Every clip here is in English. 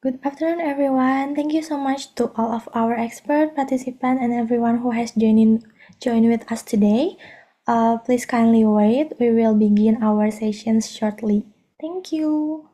Good afternoon, everyone. Thank you so much to all of our expert participants and everyone who has joined with us today. Please kindly wait. We will begin our sessions shortly. Thank you.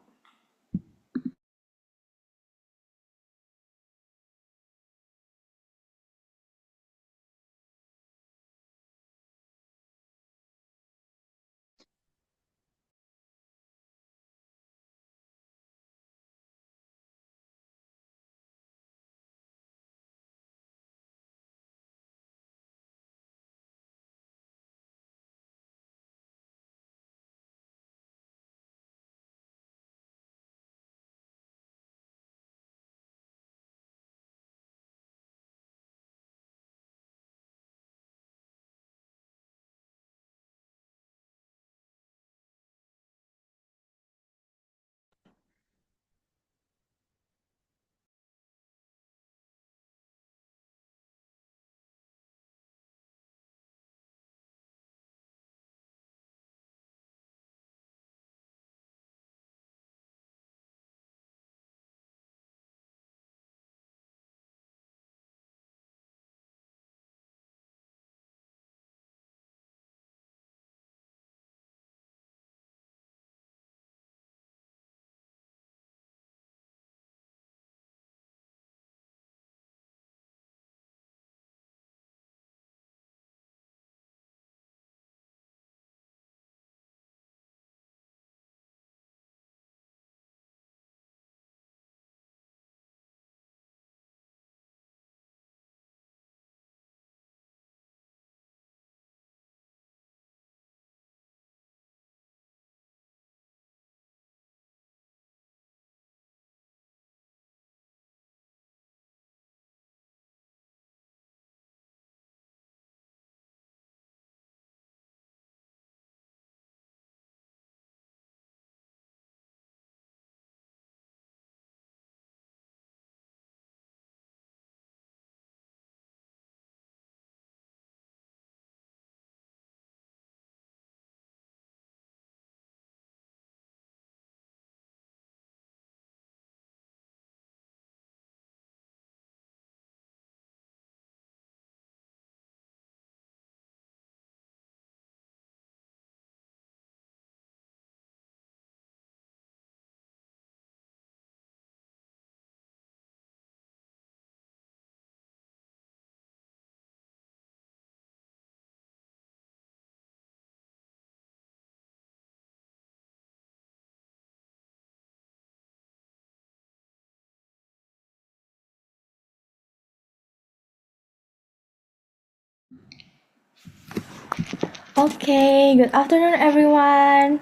Okay, good afternoon, everyone.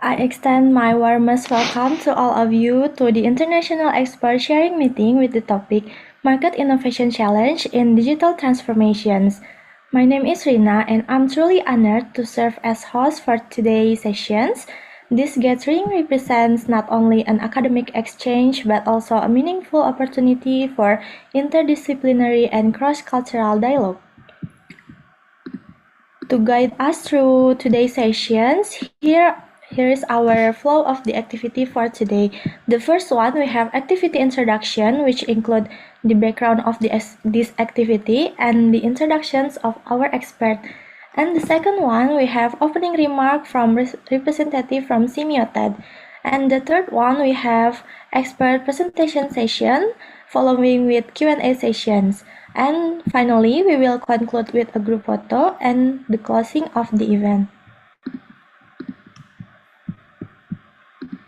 I extend my warmest welcome to all of you to the International Expert Sharing Meeting with the topic Market Innovation Challenge in Digital Transformations. My name is Rina, and I'm truly honored to serve as host for today's sessions. This gathering represents not only an academic exchange but also a meaningful opportunity for interdisciplinary and cross-cultural dialogue. To guide us through today's sessions, here is our flow of the activity for today. The first one, we have activity introduction, which include the background of this activity and the introductions of our expert. And the second one, we have opening remark from representative from Semioted. And the third one, we have expert presentation session, following with Q&A sessions. And finally, we will conclude with a group photo and the closing of the event.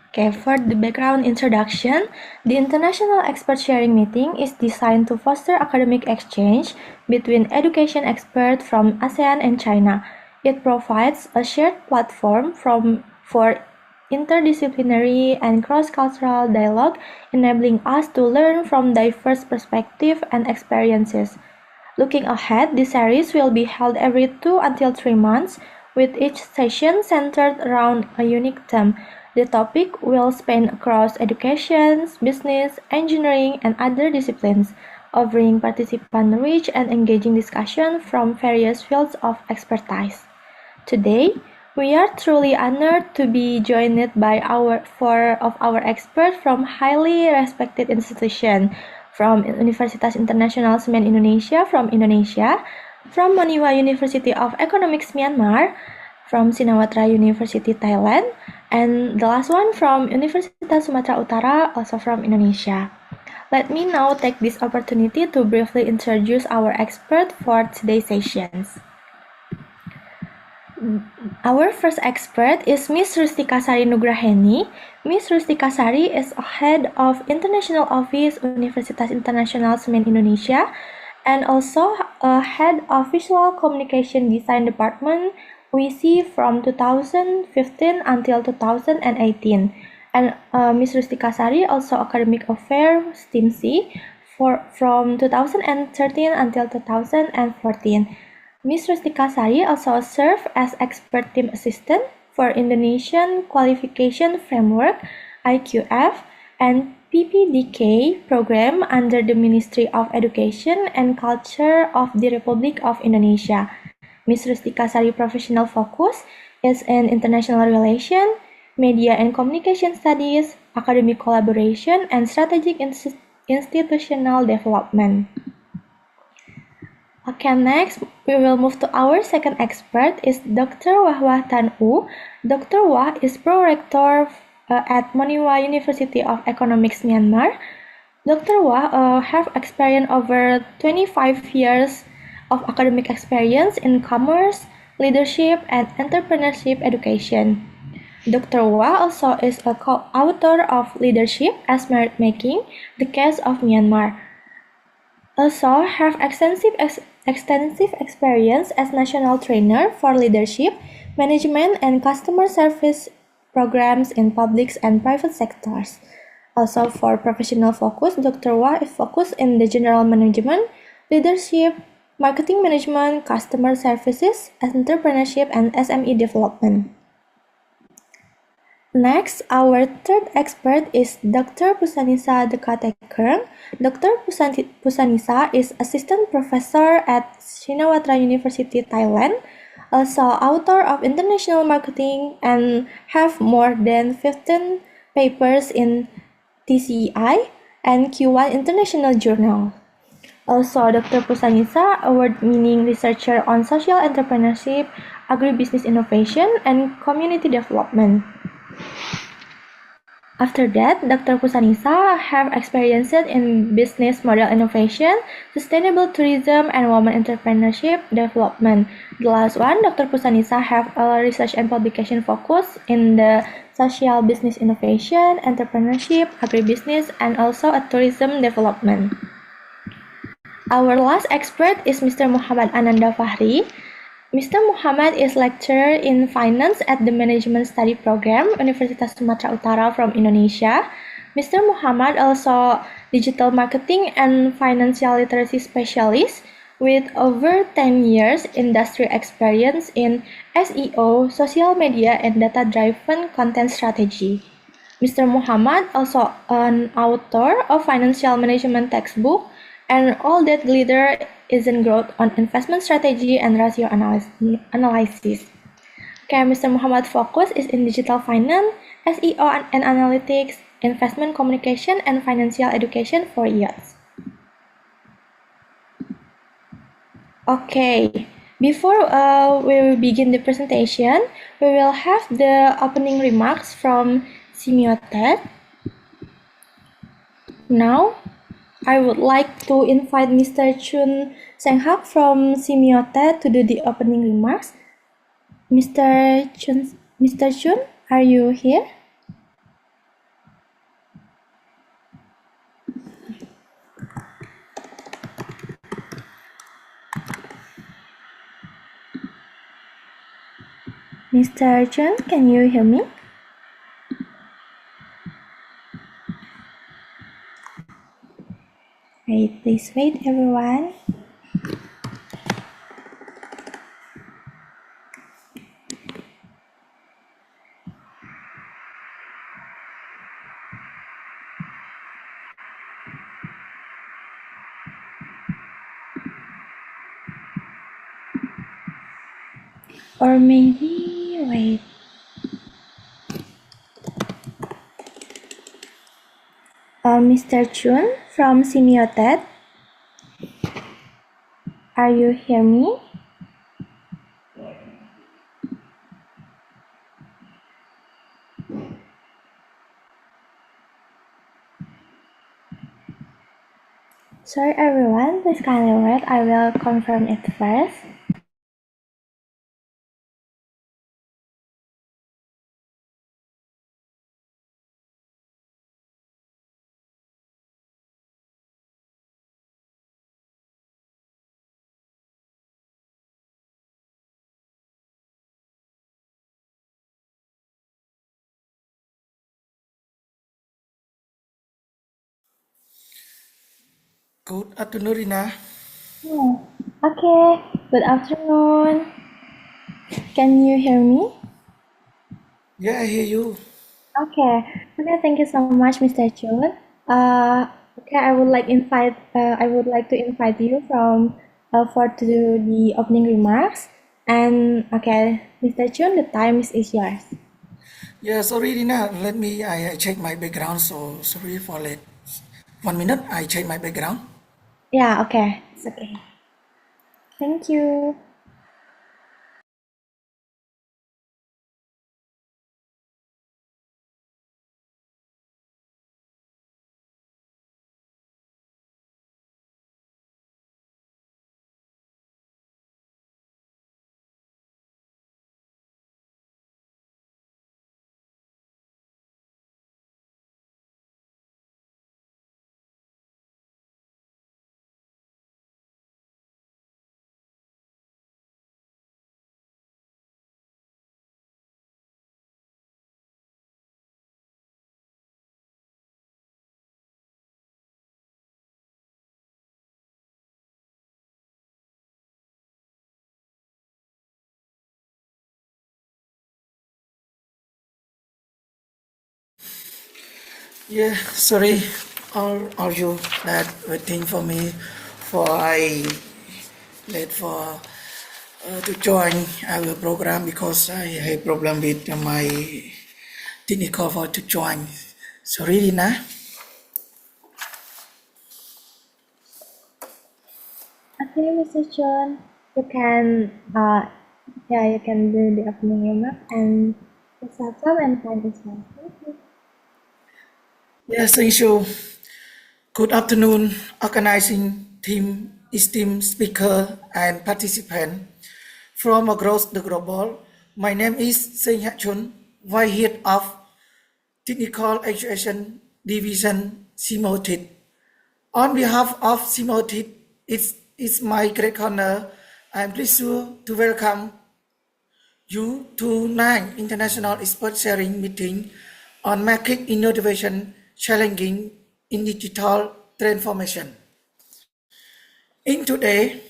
Okay, for the background introduction, the International Expert Sharing Meeting is designed to foster academic exchange between education experts from ASEAN and China. It provides a shared platform for interdisciplinary and cross-cultural dialogue, enabling us to learn from diverse perspectives and experiences. Looking ahead, this series will be held every 2 until 3 months, with each session centered around a unique theme. The topic will span across education, business, engineering, and other disciplines, offering participants rich and engaging discussion from various fields of expertise. Today, We are truly honored to be joined by four of our experts from highly respected institutions, from Universitas Internasional Semen Indonesia from Indonesia, from Moniwa University of Economics Myanmar, from Sinawatra University Thailand, and the last one from Universitas Sumatera Utara, also from Indonesia. Let me now take this opportunity to briefly introduce our expert for today's sessions. Our first expert is Ms. Rustika Sari Nugraheni. Ms. Rustika Sari is head of International Office Universitas Internasional Semen Indonesia and also a head of Visual Communication Design Department WISI from 2015 until 2018. And Ms. Rustika Sari also Academic Affairs Team C from 2013 until 2014. Ms. Rustika Sari also served as expert team assistant for Indonesian Qualification Framework (IQF) and PPDK program under the Ministry of Education and Culture of the Republic of Indonesia. Ms. Rustika Sari professional focus is in international relations, media and communication studies, academic collaboration, and strategic institutional development. Okay, next we will move to our second expert is Dr. Wahwah Tan U. Dr. Wah is Pro-Rector at Moniwa University of Economics Myanmar. Dr. Wah have experience over 25 years of academic experience in commerce, leadership, and entrepreneurship education. Dr. Wah also is a co-author of Leadership as Merit Making, The Case of Myanmar. Also have extensive experience as national trainer for leadership, management, and customer service programs in public and private sectors. Also for professional focus, Dr. Wah is focused in the general management, leadership, marketing management, customer services, entrepreneurship, and SME development. Next, our third expert is Dr. Pusanisa Dekatekern. Dr. Pusanisa is Assistant Professor at Sinawatra University, Thailand, also author of International Marketing and have more than 15 papers in TCEI and Q1 International Journal. Also, Dr. Pusanisa, award-winning researcher on social entrepreneurship, agribusiness innovation, and community development. After that, Dr. Pusanisa have experience in business model innovation, sustainable tourism, and women entrepreneurship development. The last one, Dr. Pusanisa have a research and publication focus in the social business innovation, entrepreneurship, agribusiness, and also a tourism development. Our last expert is Mr. Muhammad Ananda Fahri. Mr. Muhammad is lecturer in finance at the Management Study Program, Universitas Sumatera Utara from Indonesia. Mr. Muhammad also digital marketing and financial literacy specialist with over 10 years industry experience in SEO, social media, and data-driven content strategy. Mr. Muhammad also an author of financial management textbook and All That Glitter Isn't Growth on investment strategy and ratio analysis. Okay, Mr. Muhammad focus is in digital finance, SEO and analytics, investment communication, and financial education for youth. Okay, before we begin the presentation, we will have the opening remarks from Simiotet. Now, I would like to invite Mr. Chun Senghak from Simiotet to do the opening remarks. Mr. Chun, are you here? Mr. Chun, can you hear me? Wait, please wait, everyone. Or maybe Wait. Mr. Chun from Semiotet, are you hear me? Sorry everyone, please kindly wait. I will confirm it first. Good afternoon, Rina. Oh, okay. Good afternoon. Can you hear me? Yeah, I hear you. Okay. Okay. Thank you so much, Mr. Chun. Okay. I would like to invite you from for to do the opening remarks. And okay, Mr. Chun, the time is yours. Yeah, sorry, Rina. Let me, I check my background, so sorry for late. 1 minute, I check my background. Yeah. Okay. It's okay. Thank you. Yeah, sorry, all you that waiting for me for I late for to join our program because I have problem with my technical for to join. Sorry, Rina. Okay, Mr. Chun, you can you can do the opening remark and the subtle and find as well. Thank you. Yes, thank you. Good afternoon, organizing team, esteemed speaker and participant from across the global. My name is Seng Hat Chun, Vice Head of Technical Education Division Simotit. On behalf of Simotit, it's my great honor. I'm pleased to welcome you to 9 International Expert Sharing Meeting on Making Innovation Challenging in Digital Transformation. In today,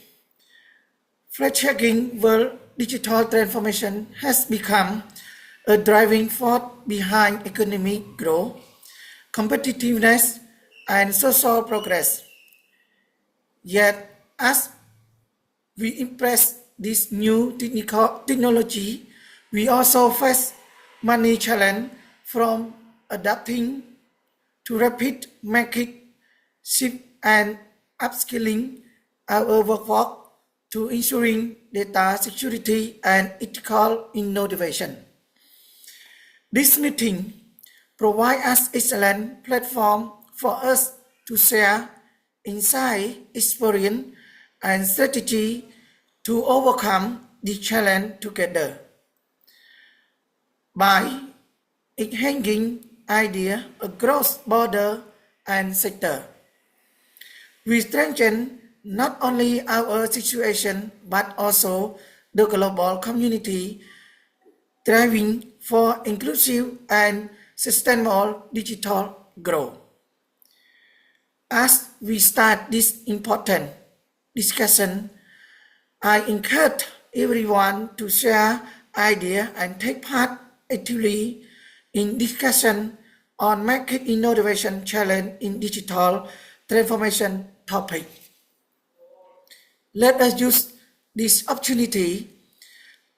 fledgling world, digital transformation has become a driving force behind economic growth, competitiveness, and social progress. Yet, as we embrace this new technology, we also face many challenges from adapting to rapid market shift and upskilling our workforce to ensuring data security and ethical innovation. This meeting provides us excellent platform for us to share insight, experience, and strategy to overcome the challenge together. By enhancing idea across border and sector, we strengthen not only our situation but also the global community, driving for inclusive and sustainable digital growth. As we start this important discussion, I encourage everyone to share ideas and take part actively in discussion on market innovation challenge in digital transformation topic. Let us use this opportunity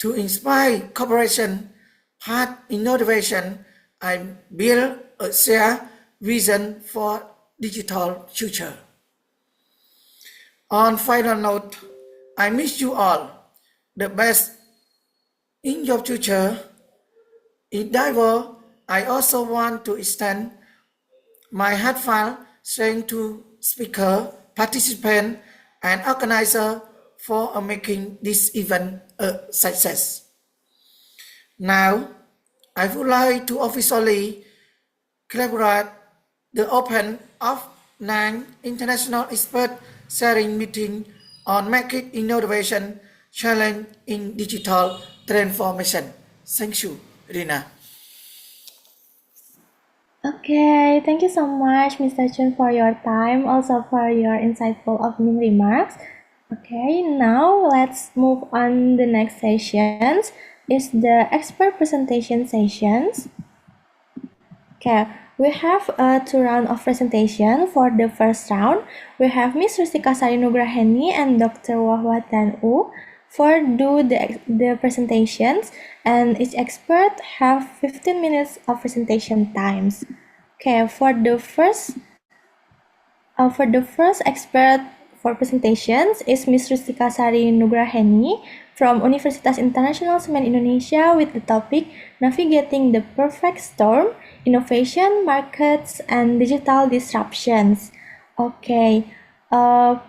To inspire cooperation, path innovation, and build a shared vision for digital future. On final note, I wish you all the best in your future endeavor. I also want to extend my heartfelt thanks to speaker, participant, and organizer for making this event a success. Now, I would like to officially collaborate the open of 9 international expert sharing meeting on market innovation challenge in digital transformation. Thank you, Rina. Okay, thank you so much, Mr. Chun, for your time, also for your insightful opening remarks. Okay, now let's move on. The next sessions is the expert presentation sessions. Okay, we have two rounds of presentation. For the first round, we have Ms. Rustika Sari Nugraheni and Dr. Wahwa Tanu for do the presentations, and each expert have 15 minutes of presentation times. Okay, for the first expert for presentations is Ms. Rustika Sari Nugraheni from Universitas Internasional Semen Indonesia with the topic Navigating the Perfect Storm, Innovation, Markets, and Digital Disruptions. Okay,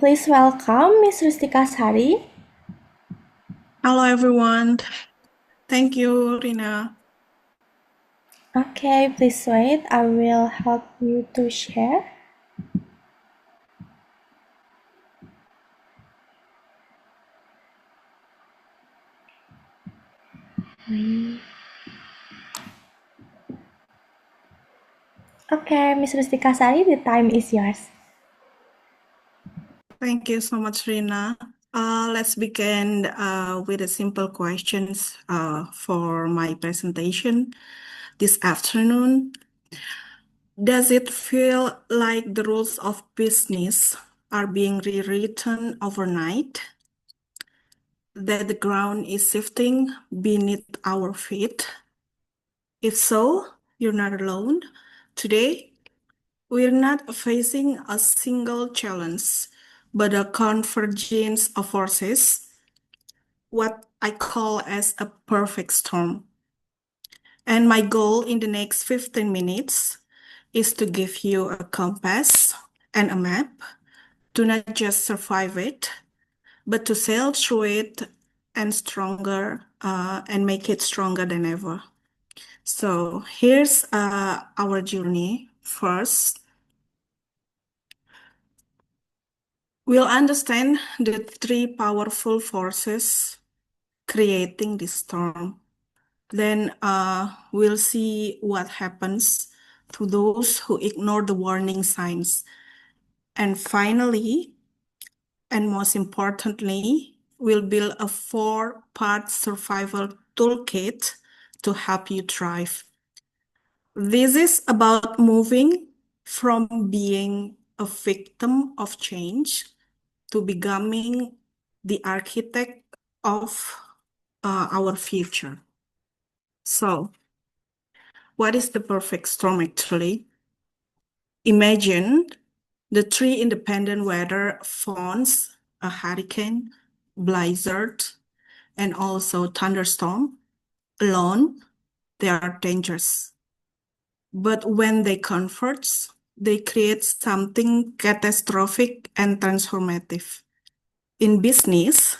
please welcome Ms. Rustika Sari. Hello, everyone. Thank you, Rina. Okay, please wait. I will help you to share. Okay, Ms. Rustika Sari, the time is yours. Thank you so much, Rina. Let's begin with the simple questions for my presentation this afternoon. Does it feel like the rules of business are being rewritten overnight? That the ground is shifting beneath our feet? If so, you're not alone. Today, we're not facing a single challenge, but a convergence of forces, what I call as a perfect storm. And my goal in the next 15 minutes is to give you a compass and a map to not just survive it, but to sail through it and make it stronger than ever. So here's our journey. First, we'll understand the three powerful forces creating this storm. Then we'll see what happens to those who ignore the warning signs. And finally, and most importantly, we'll build a 4-part survival toolkit to help you thrive. This is about moving from being a victim of change to becoming the architect of our future. So, what is the perfect storm actually? Imagine the three independent weather phones, a hurricane, blizzard, and also thunderstorm. Alone, they are dangerous. But when they converge, they create something catastrophic and transformative. In business,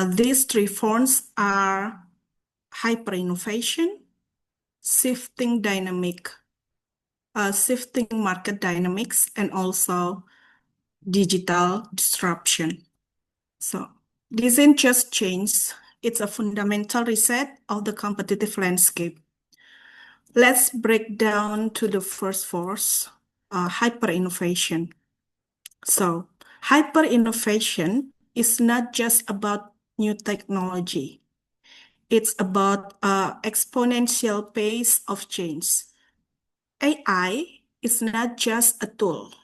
these three forms are hyper-innovation, shifting market dynamics, and also digital disruption. So this isn't just change, it's a fundamental reset of the competitive landscape. Let's break down to the first force, hyper-innovation. So hyper-innovation is not just about new technology. It's about exponential pace of change. AI is not just a tool.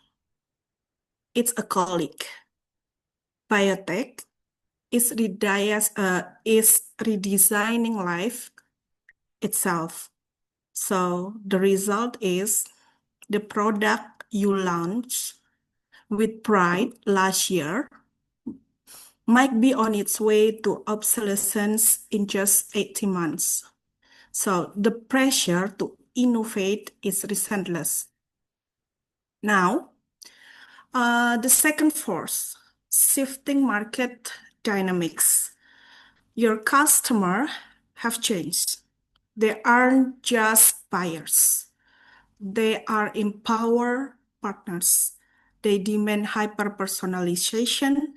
It's a colleague. Biotech is redesigning life itself. So the result is the product you launched with pride last year might be on its way to obsolescence in just 18 months. So the pressure to innovate is relentless. Now, the second force, shifting market dynamics. Your customer have changed. They aren't just buyers. They are empowered partners. They demand hyper-personalization,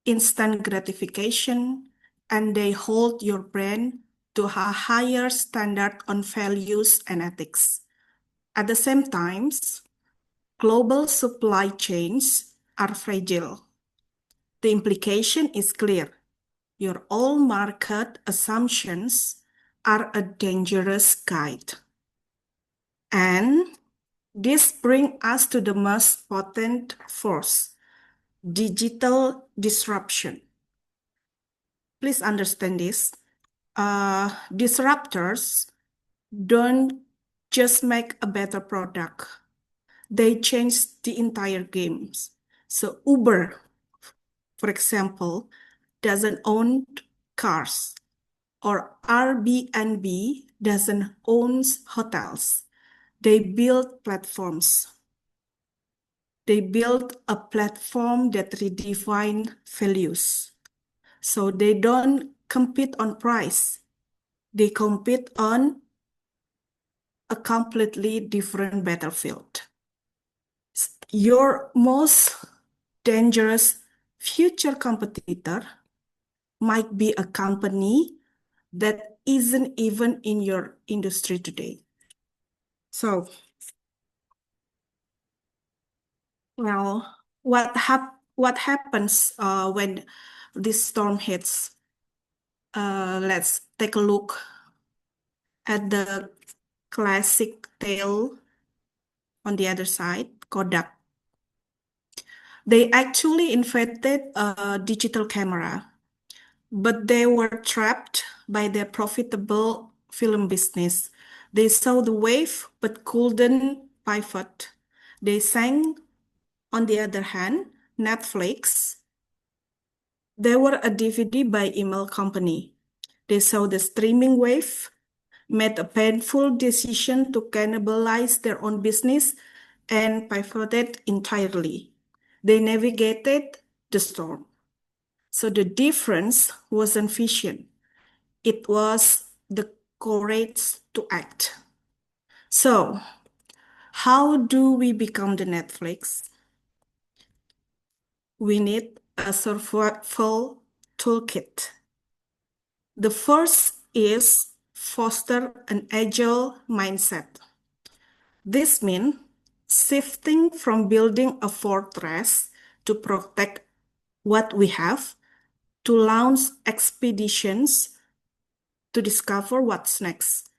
instant gratification, and they hold your brand to a higher standard on values and ethics. At the same time, global supply chains are fragile. The implication is clear. Your all market assumptions are a dangerous guide. And this brings us to the most potent force, digital disruption. Please understand this. Disruptors don't just make a better product. They change the entire games. So Uber, for example, doesn't own cars, or Airbnb doesn't own hotels. They build platforms. They build a platform that redefine values. So they don't compete on price. They compete on a completely different battlefield. Your most dangerous future competitor might be a company that isn't even in your industry today. So, well, what happens when this storm hits? Let's take a look at the classic tale on the other side, Kodak. They actually invented a digital camera, but they were trapped by their profitable film business. They saw the wave but couldn't pivot. They sang, on the other hand, Netflix. They were a DVD by email company. They saw the streaming wave, made a painful decision to cannibalize their own business, and pivoted entirely. They navigated the storm. So the difference wasn't vision. It was the courage to act. So, how do we become the Netflix? We need a survival toolkit. The first is foster an agile mindset. This means shifting from building a fortress to protect what we have to launch expeditions to discover what's next.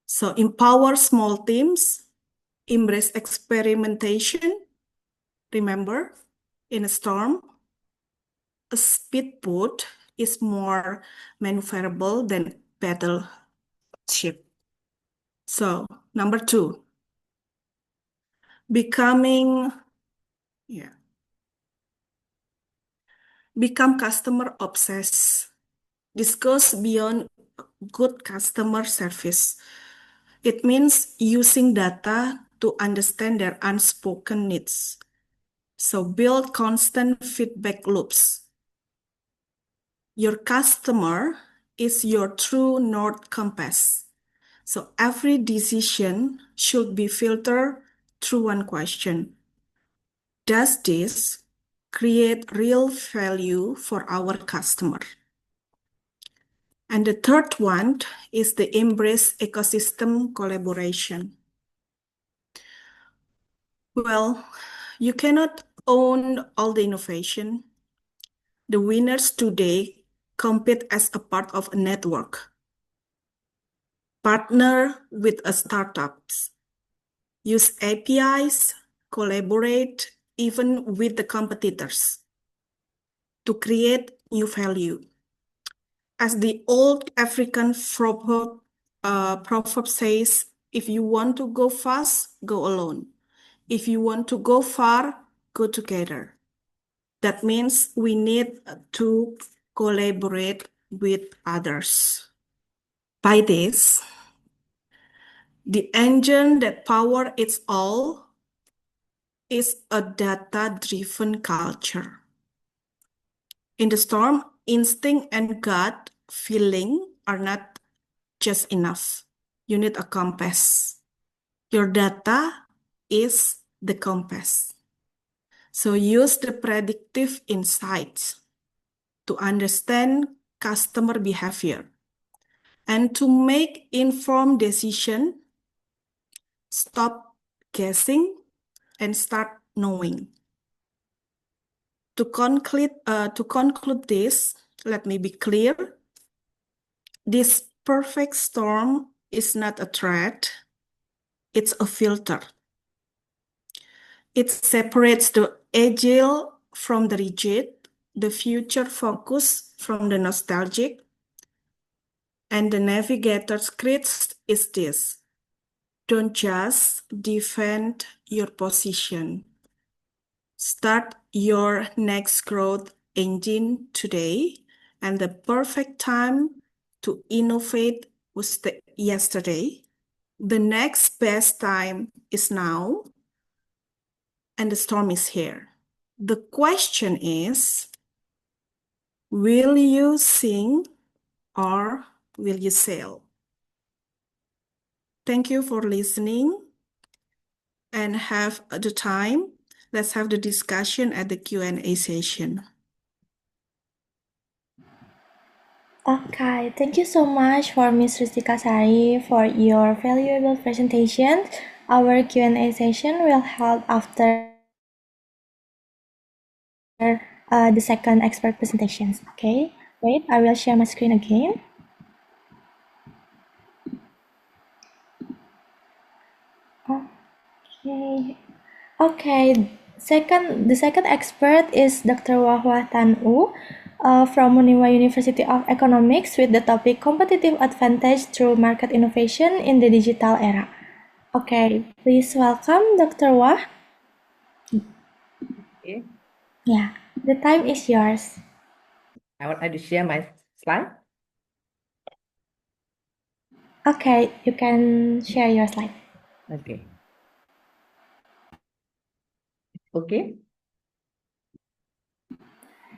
So empower small teams, embrace experimentation. Remember, in a storm, a speedboat is more maneuverable than battleship. So number 2, become customer obsessed. This goes beyond good customer service. It means using data to understand their unspoken needs. So build constant feedback loops. Your customer is your true north compass. So every decision should be filtered through one question. Does this create real value for our customer? And the third one is the embrace ecosystem collaboration. Well, you cannot own all the innovation. The winners today compete as a part of a network. Partner with a startups. Use APIs, collaborate even with the competitors to create new value. As the old African proverb says, if you want to go fast, go alone. If you want to go far, go together. That means we need to collaborate with others. By this, the engine that powers it all is a data-driven culture. In the storm, instinct and gut feeling are not just enough. You need a compass. Your data is the compass. So use the predictive insights to understand customer behavior and to make informed decision. Stop guessing and start knowing. To conclude this, let me be clear. This perfect storm is not a threat, it's a filter. It separates the agile from the rigid, the future focus from the nostalgic, and the navigator's script is this. Don't just defend your position. Start your next growth engine today, and the perfect time to innovate was yesterday. The next best time is now, and the storm is here. The question is, will you sing or will you sail? Thank you for listening and have the time. Let's have the discussion at the Q&A session. Okay, thank you so much for Ms. Rustika Sari for your valuable presentation. Our Q&A session will help after the second expert presentations. Okay, wait, I will share my screen again. Okay. The second expert is Dr. Wahwah Tan U from Uniwa University of Economics with the topic Competitive Advantage Through Market Innovation in the Digital Era. Okay, please welcome Dr. Wah. Okay. Yeah, the time is yours. I would like to share my slide. Okay, you can share your slide. Okay. Okay.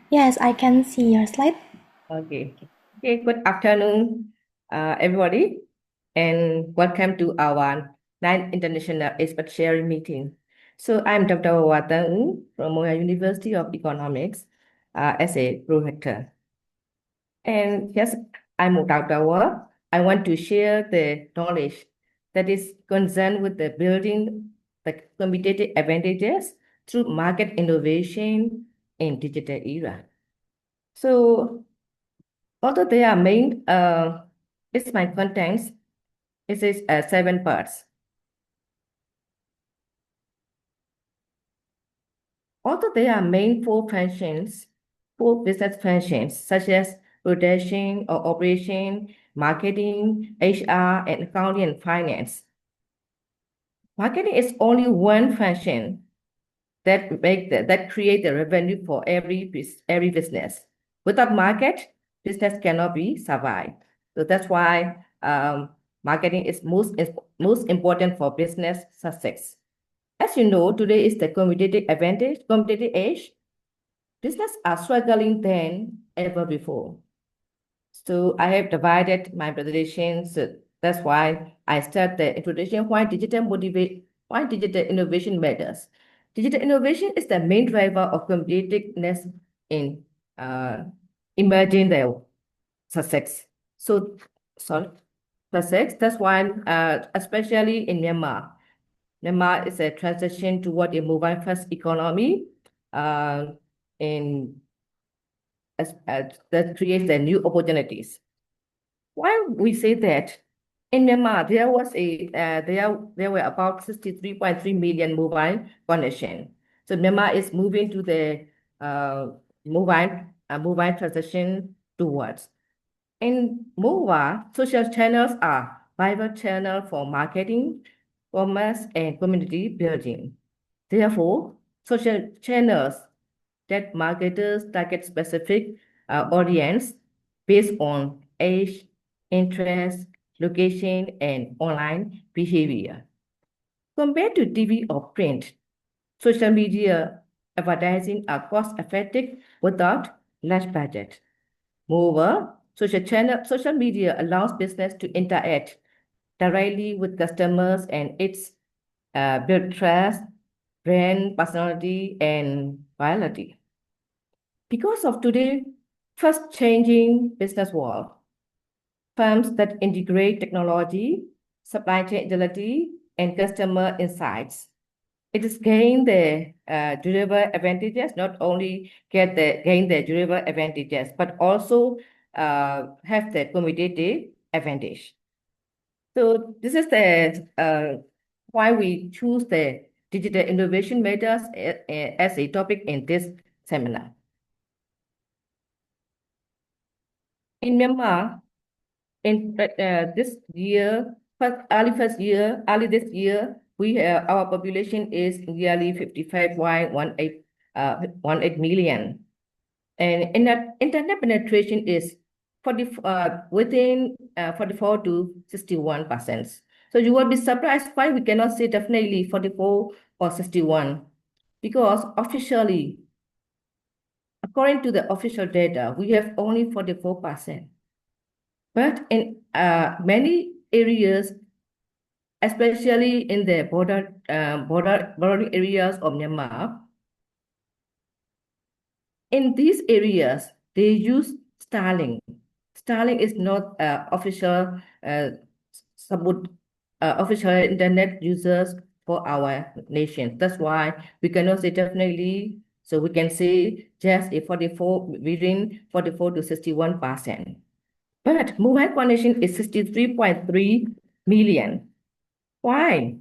Yes, I can see your slide. Okay. Okay. Good afternoon, everybody, and welcome to our 9th International Expert Sharing Meeting. So I'm Dr. Watan from Monash University of Economics as a professor. And yes, I'm Dr. Wa. I want to share the knowledge that is concerned with the building the competitive advantages through market innovation in digital era. So although they are main, it's my contents, it is 7 parts. Although there are main 4 functions, 4 business functions, such as production or operation, marketing, HR, and accounting and finance. Marketing is only one function that create the revenue for every business. Without market, business cannot be survived. So that's why marketing is most important for business success. As you know, today is the competitive age. Business are struggling than ever before. So I have divided my presentation. So that's why I start the introduction why digital innovation matters. Digital innovation is the main driver of competitiveness in emerging the success. So success. That's why especially in Myanmar. Myanmar is a transition toward a mobile first economy that creates the new opportunities. Why we say that? In Myanmar, there were about 63.3 million mobile connections. So Myanmar is moving to the mobile mobile transaction towards. In mobile, social channels are vital channels for marketing, commerce, and community building. Therefore, social channels that marketers target specific audience based on age, interest, location, and online behavior. Compared to TV or print, social media advertising are cost-effective without large budget. Moreover, social media allows business to interact directly with customers and it's build trust, brand personality, and virality. Because of today's fast-changing business world, firms that integrate technology, supply chain agility, and customer insights, it is gain the durable advantages, not only gain the durable advantages, but also have the competitive advantage. So this is the why we choose the digital innovation methods as a topic in this seminar. In Myanmar, in this year, early this year, our population is nearly 55.18 million. And internet penetration is within 44 to 61%. So you will be surprised why we cannot say definitely 44 or 61, because officially, according to the official data, we have only 44%. But in many areas, especially in the border areas of Myanmar, in these areas, they use Starlink. Starlink is not official official internet users for our nation. That's why we cannot say definitely. So we can say just a 44 within 44 to 61%. But mobile connection is 63.3 million. Why?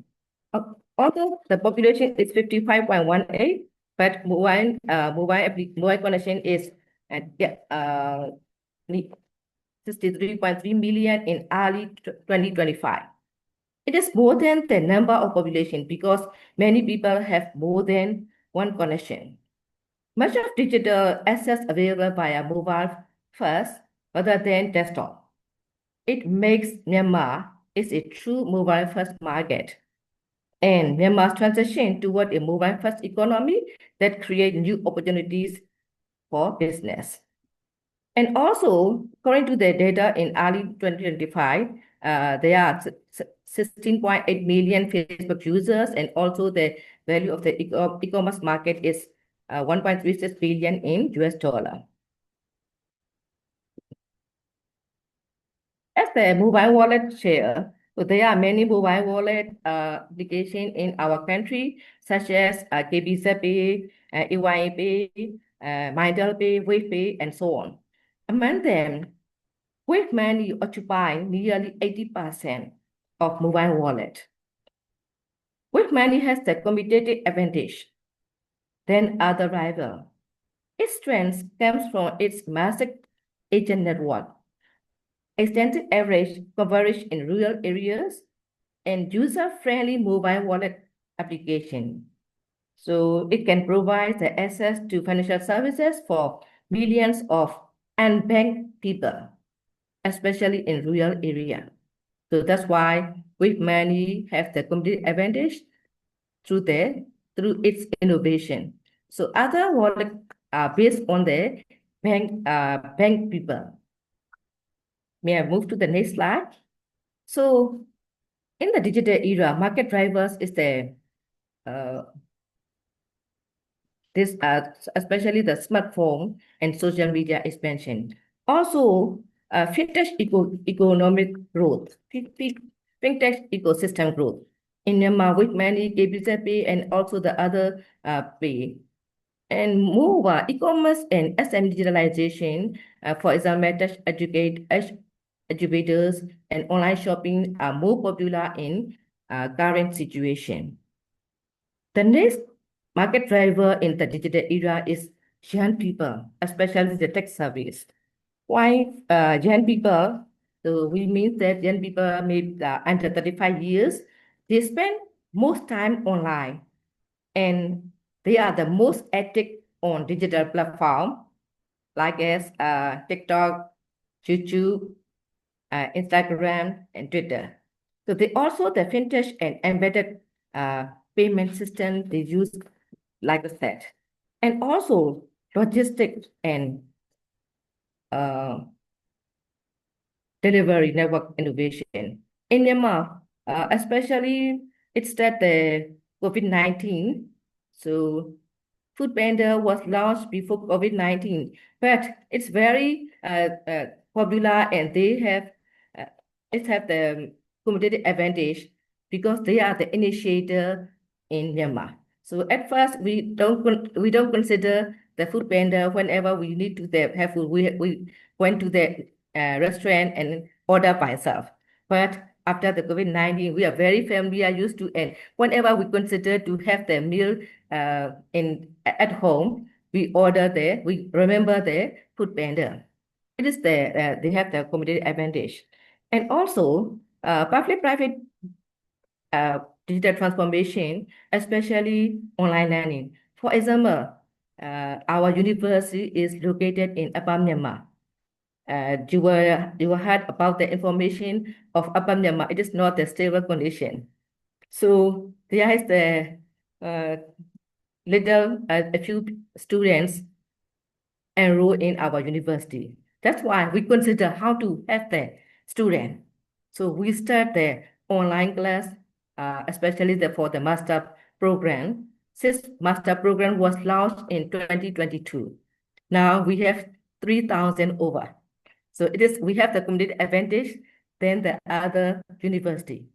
Although the population is 55.18, but mobile connection is at 63.3 million in early 2025. It is more than the number of population because many people have more than one connection. Much of digital access available via mobile first rather than desktop. It makes Myanmar is a true mobile first market. And Myanmar's transition toward a mobile first economy that create new opportunities for business. And also, according to the data in early 2025, there are 16.8 million Facebook users, and also the value of the e-commerce market is 1.36 billion in US dollar. As the mobile wallet share, so there are many mobile wallet applications in our country, such as KBZPay, EYPay, MyDelPay, WavePay, and so on. Among them, Wave Money occupy nearly 80% of mobile wallet. Wave Money has the competitive advantage than other rival. Its strength comes from its massive agent network, extensive average coverage in rural areas, and user-friendly mobile wallet application. So it can provide the access to financial services for millions of unbanked people, especially in rural area. So that's why Wave Money has the competitive advantage through its innovation. So other wallets are based on the bank people. May I move to the next slide? So in the digital era, market drivers is the especially the smartphone and social media expansion. Also, fintech economic growth, fintech ecosystem growth. In Myanmar, with many KBZP and also the other pay. And moreover, e-commerce and SME digitalization, for example, educators and online shopping are more popular in current situation. The next market driver in the digital era is young people, especially the tech service. Why young people? So we mean that young people maybe under 35 years, they spend most time online and they are the most active on digital platform like as TikTok, YouTube, Instagram, and Twitter. So they also the fintech and embedded payment system they use like I said, and also logistics and uh, delivery network innovation. In Myanmar, especially it's that the COVID-19, so Foodpanda was launched before COVID-19, but it's very popular and they have uh, it have the competitive advantage because they are the initiator in Myanmar. So at first we don't consider the Foodpanda whenever we need to have food. We went to the restaurant and order by ourselves. But after the COVID-19, we are very familiar, used to, and whenever we consider to have the meal at home, we order there, we remember the Foodpanda. It is the they have the competitive advantage. And also, public-private digital transformation, especially online learning. For example, our university is located in Upper Myanmar. You will heard about the information of Upper Myanmar. It is not a stable condition. So there is the a few students enroll in our university. That's why we consider how to have the student. So we start the online class, especially for the master program. Since master program was launched in 2022, now we have 3,000 over. So we have the competitive advantage than the other university.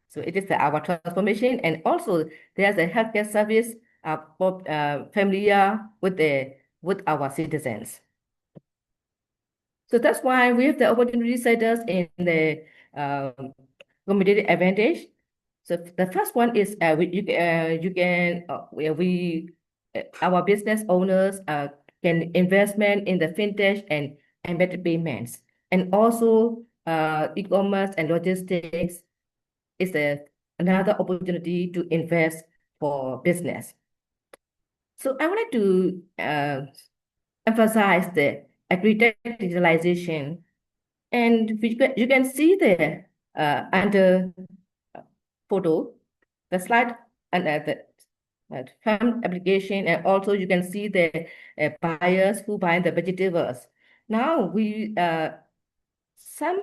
So it is our transformation, and also there's a healthcare service familiar with our citizens. So that's why we have the opportunity centers in the competitive advantage. So the first one is our business owners can investment in the fintech and embedded payments, and also e-commerce and logistics is another opportunity to invest for business. So I wanted to emphasize the agri-tech digitalization, and you can see the under photo, the slide and the farm application, and also you can see the buyers who buy the vegetables. Now some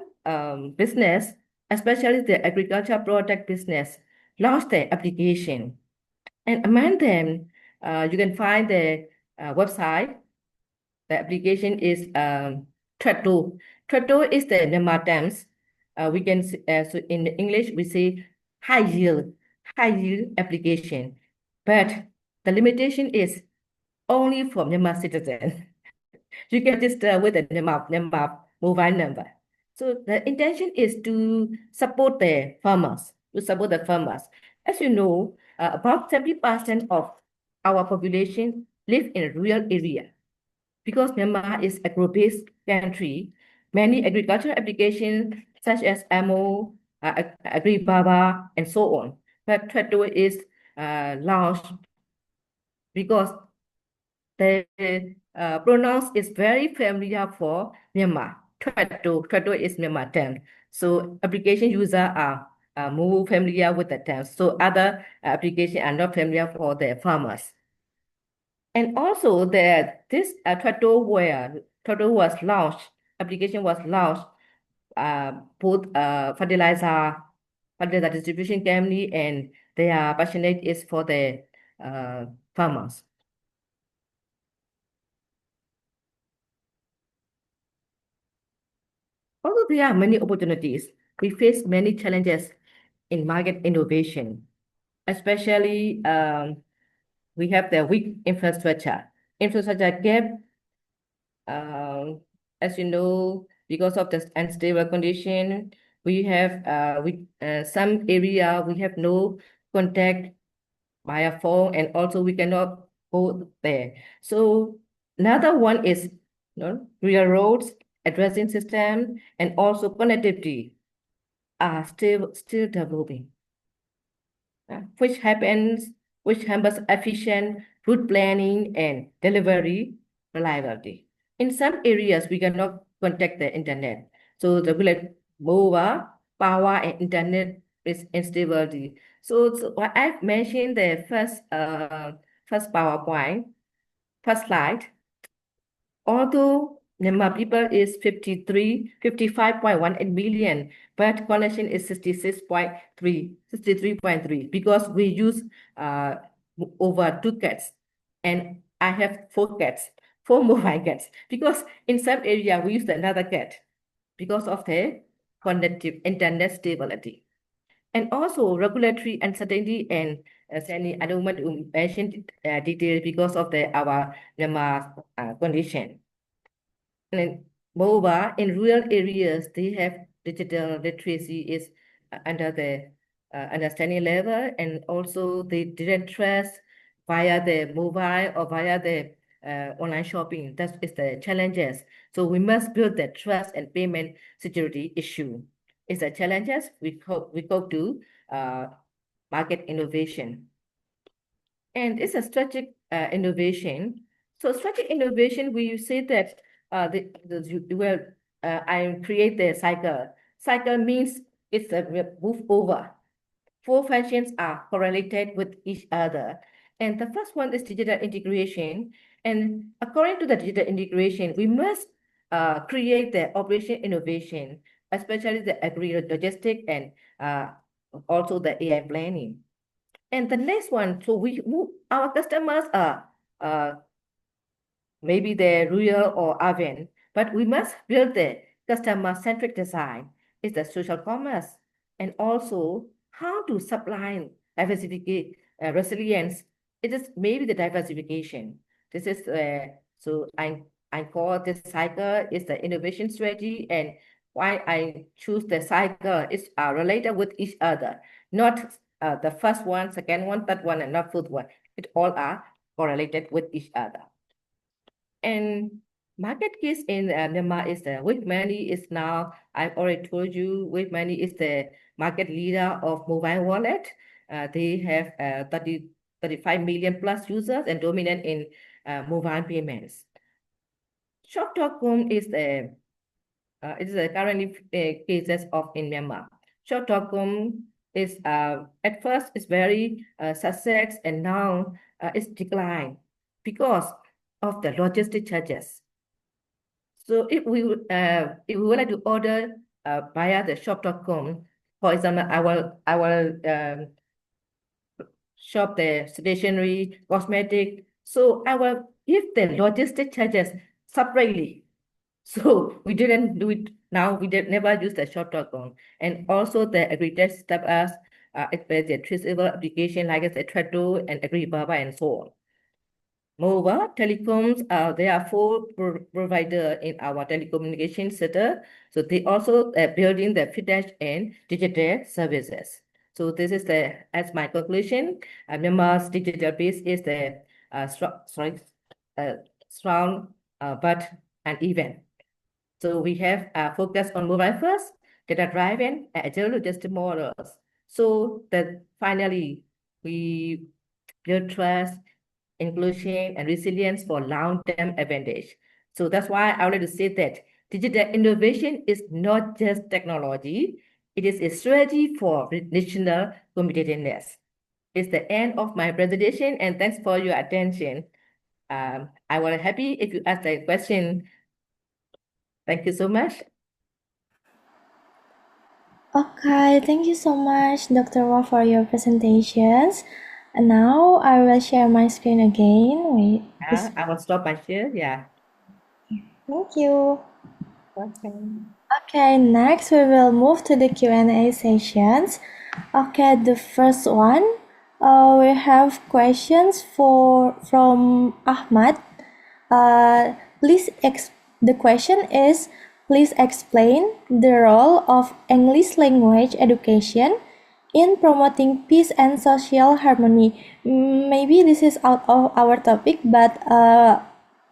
business, especially the agriculture product business, launched the application. And among them, you can find the website. The application is Tretto. Tretto is the Myanmar Times. We can so in English we say high yield application, but the limitation is only for Myanmar citizens. You can register with the Myanmar mobile number. So the intention is to support the farmers, As you know, about 70% of our population live in a rural area. Because Myanmar is a agro-based country, many agricultural applications such as ammo, agribaba, and so on. But Tretto is launched because the pronouns is very familiar for Myanmar. Tretto is Myanmar term. So application users are more familiar with the term. So other applications are not familiar for the farmers. And also this Tretto was launched, application was launched, both fertilizer distribution company, and they are passionate is for the farmers. Although there are many opportunities, we face many challenges in market innovation, especially we have the weak infrastructure. Infrastructure gap, as you know, because of the unstable condition, we have some area we have no contact via phone, and also we cannot go there. So Another one is railroads, addressing system, and also connectivity are still developing, which hampers efficient route planning and delivery reliability. In some areas, we cannot contact the internet, so the village mobile power and internet is instability. So what I've mentioned the first PowerPoint, first slide. Although Myanmar people is 55.18 million, but connection is 63.3 because we use over 2 cats, and I have 4 cats, 4 mobile cats, because in some area we use another cat because of the connective internet stability. And also regulatory uncertainty and Sani, I don't want to mention detail because of our Myanmar condition. And moreover, in rural areas, they have digital literacy is under the understanding level, and also they didn't trust via the mobile or via the online shopping. That is the challenges. So we must build the trust and payment security issue. It's the challenges we cope to market innovation. And it's a strategic innovation. So strategic innovation, we say that I create the cycle. Cycle means it's a move over. 4 functions are correlated with each other. And the first one is digital integration. And according to the digital integration, we must create the operation innovation, especially the agri-logistic and also the AI planning. And the next one, so our customers are maybe the rural or urban, but we must build the customer-centric design. It's the social commerce, and also how to supply diversification, resilience. It is maybe the diversification. This is so I call this cycle is the innovation strategy, and why I choose the cycle is related with each other, not the first one, second one, third one, and not fourth one. It all are correlated with each other. And market case in Myanmar is the Wave Money is now, I've already told you, Wave Money is the market leader of mobile wallet. They have 35 million plus users and dominant in mobile payments. Shop.com is the it is currently cases of in Myanmar. Shop.com is at first is very success, and now it's declined because of the logistic charges. So if we would like to order via the shop.com, for example, I will shop the stationery, cosmetic. So I will give the logistic charges separately. So we didn't do it now. We never use the shop.com, and also the agri-tech step us it's a traceable application like the Trado and Agribaba and so on. Moreover, telecoms, there are 4 providers in our telecommunication sector. So they also building the fintech and digital services. So this is as my conclusion, Myanmar's digital base is the strong but uneven. So we have focused on mobile first, data-driven, agile logistic models. So that finally we build trust, inclusion, and resilience for long-term advantage. So that's why I wanted to say that digital innovation is not just technology, it is a strategy for national competitiveness. It's the end of my presentation, and thanks for your attention. I was happy if you ask a question. Thank you so much. Okay, thank you so much, Dr. Wa, for your presentations. And now I will share my screen again. Wait, please. I will stop my share. Yeah. Thank you. Welcome. Okay, next we will move to the Q&A sessions. Okay, the first one, we have questions from Ahmad. The question is, please explain the role of English language education in promoting peace and social harmony. Maybe this is out of our topic, but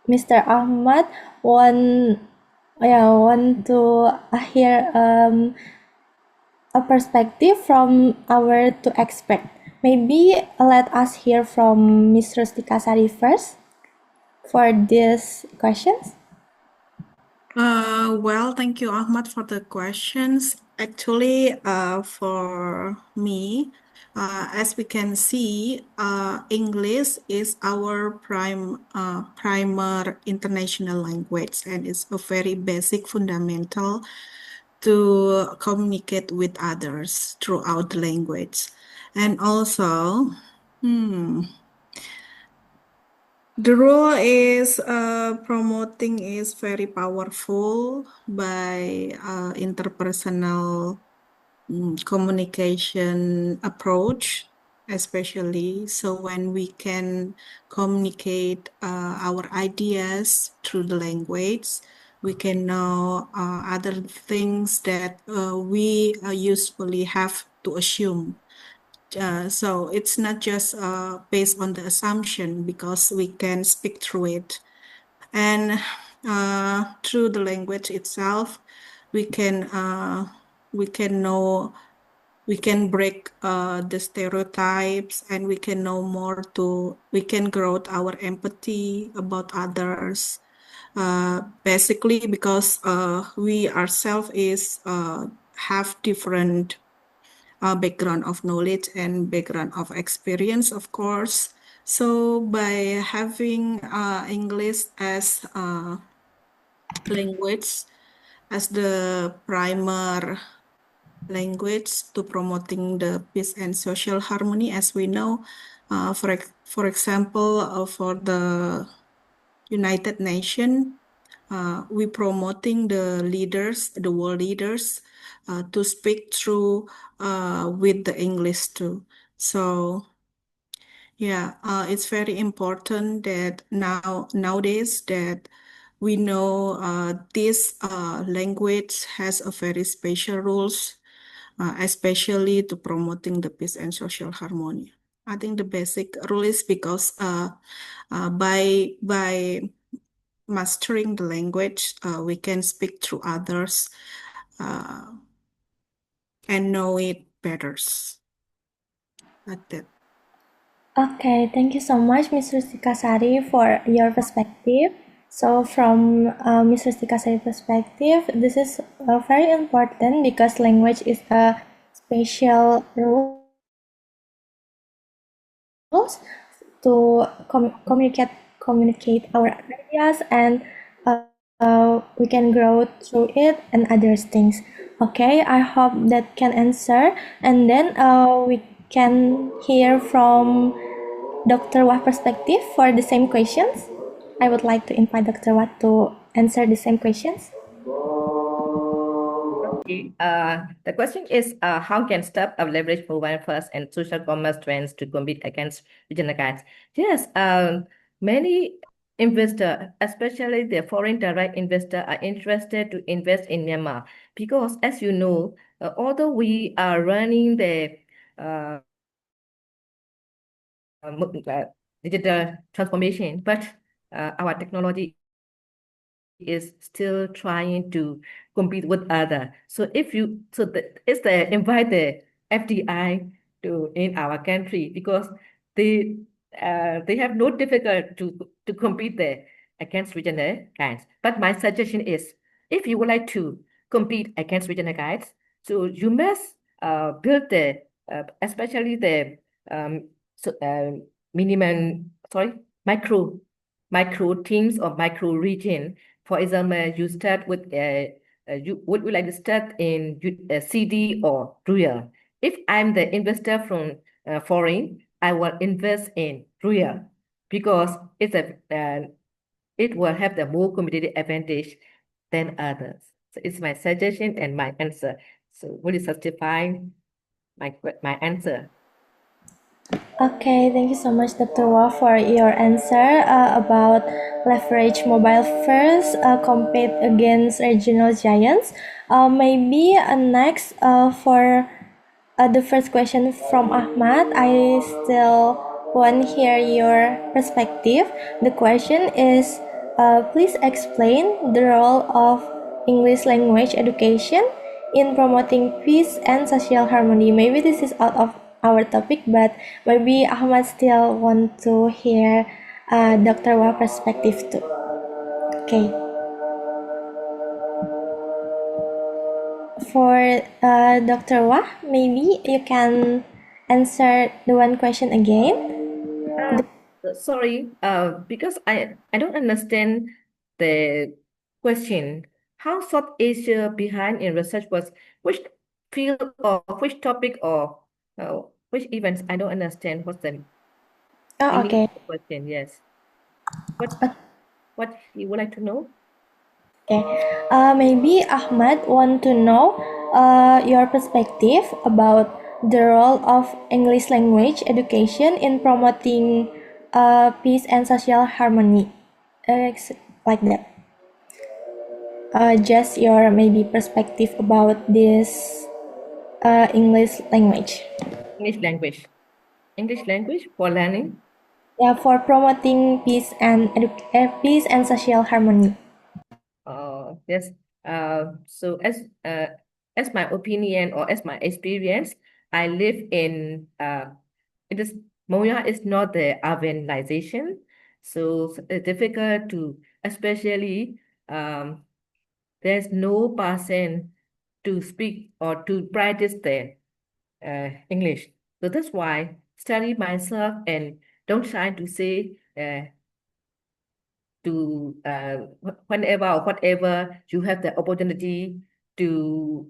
Mr. Ahmad want to hear a perspective from our two experts. Maybe let us hear from Ms. Rustika Sari first for these questions. Well, thank you, Ahmad, for the questions. Actually, for me, as we can see, English is our primer international language, and it's a very basic, fundamental to communicate with others throughout the language. And also, the role is promoting is very powerful by interpersonal communication approach, especially so when we can communicate our ideas through the language, we can know other things that we usually have to assume. So it's not just based on the assumption because we can speak through it. And through the language itself, we can know, we can break the stereotypes, and we can know more we can grow our empathy about others. Basically because we ourselves have different background of knowledge and background of experience, of course. So by having English as language, as the primer language to promoting the peace and social harmony, as we know, for example, for the United Nations, we promoting the leaders, the world leaders, to speak through with the English too. So yeah, it's very important that nowadays that we know this language has a very special rules, especially to promoting the peace and social harmony. I think the basic rule is because by mastering the language, we can speak through others and know it better. Like that. Okay, thank you so much, Ms. Rustika Sari, for your perspective. So, from Ms. Rustika Sari perspective, this is very important because language is a special rules to communicate our ideas, and we can grow through it and other things. Okay, I hope that can answer, and then we can hear from Dr. Wah perspective for the same questions. I would like to invite Dr. Wah to answer the same questions. The question is, how can startup leverage mobile first and social commerce trends to compete against regional guides? Yes, many investors, especially the foreign direct investor, are interested to invest in Myanmar because, as you know, although we are running the digital transformation, but our technology is still trying to compete with other. So it's the invite the FDI to in our country because they have no difficulty to compete there against regional guides. But my suggestion is, if you would like to compete against regional guides, so you must build the especially the minimum micro teams or micro region. For example, you start with you would you like to start in CD or rural? If I'm the investor from foreign, I will invest in rural because it will have the more competitive advantage than others. So it's my suggestion and my answer. So will you justify my answer? Okay, thank you so much, Dr. Wah, for your answer about leverage mobile first, compete against regional giants. Maybe next for the first question from Ahmad, I still want to hear your perspective. The question is, Please explain the role of English language education in promoting peace and social harmony. Maybe this is out of our topic, but maybe Ahmad still want to hear Dr. Wah perspective too. Okay. For Dr. Wah, maybe you can answer the one question again. Sorry, because I don't understand the question. How South Asia behind in research was which field or which topic or which events? I don't understand what's the Oh, meaning okay. of the question. Yes. What you would like to know? Okay. Maybe Ahmad want to know your perspective about the role of English language education in promoting peace and social harmony. Like that. Just your maybe perspective about this English language. English language. English language for learning. Yeah, for promoting peace and social harmony. Yes. So as my opinion or as my experience, I live in it is Moya is not the urbanization, so it's difficult to especially there's no person to speak or to practice the English. So that's why study myself and don't try to say to whenever or whatever you have the opportunity to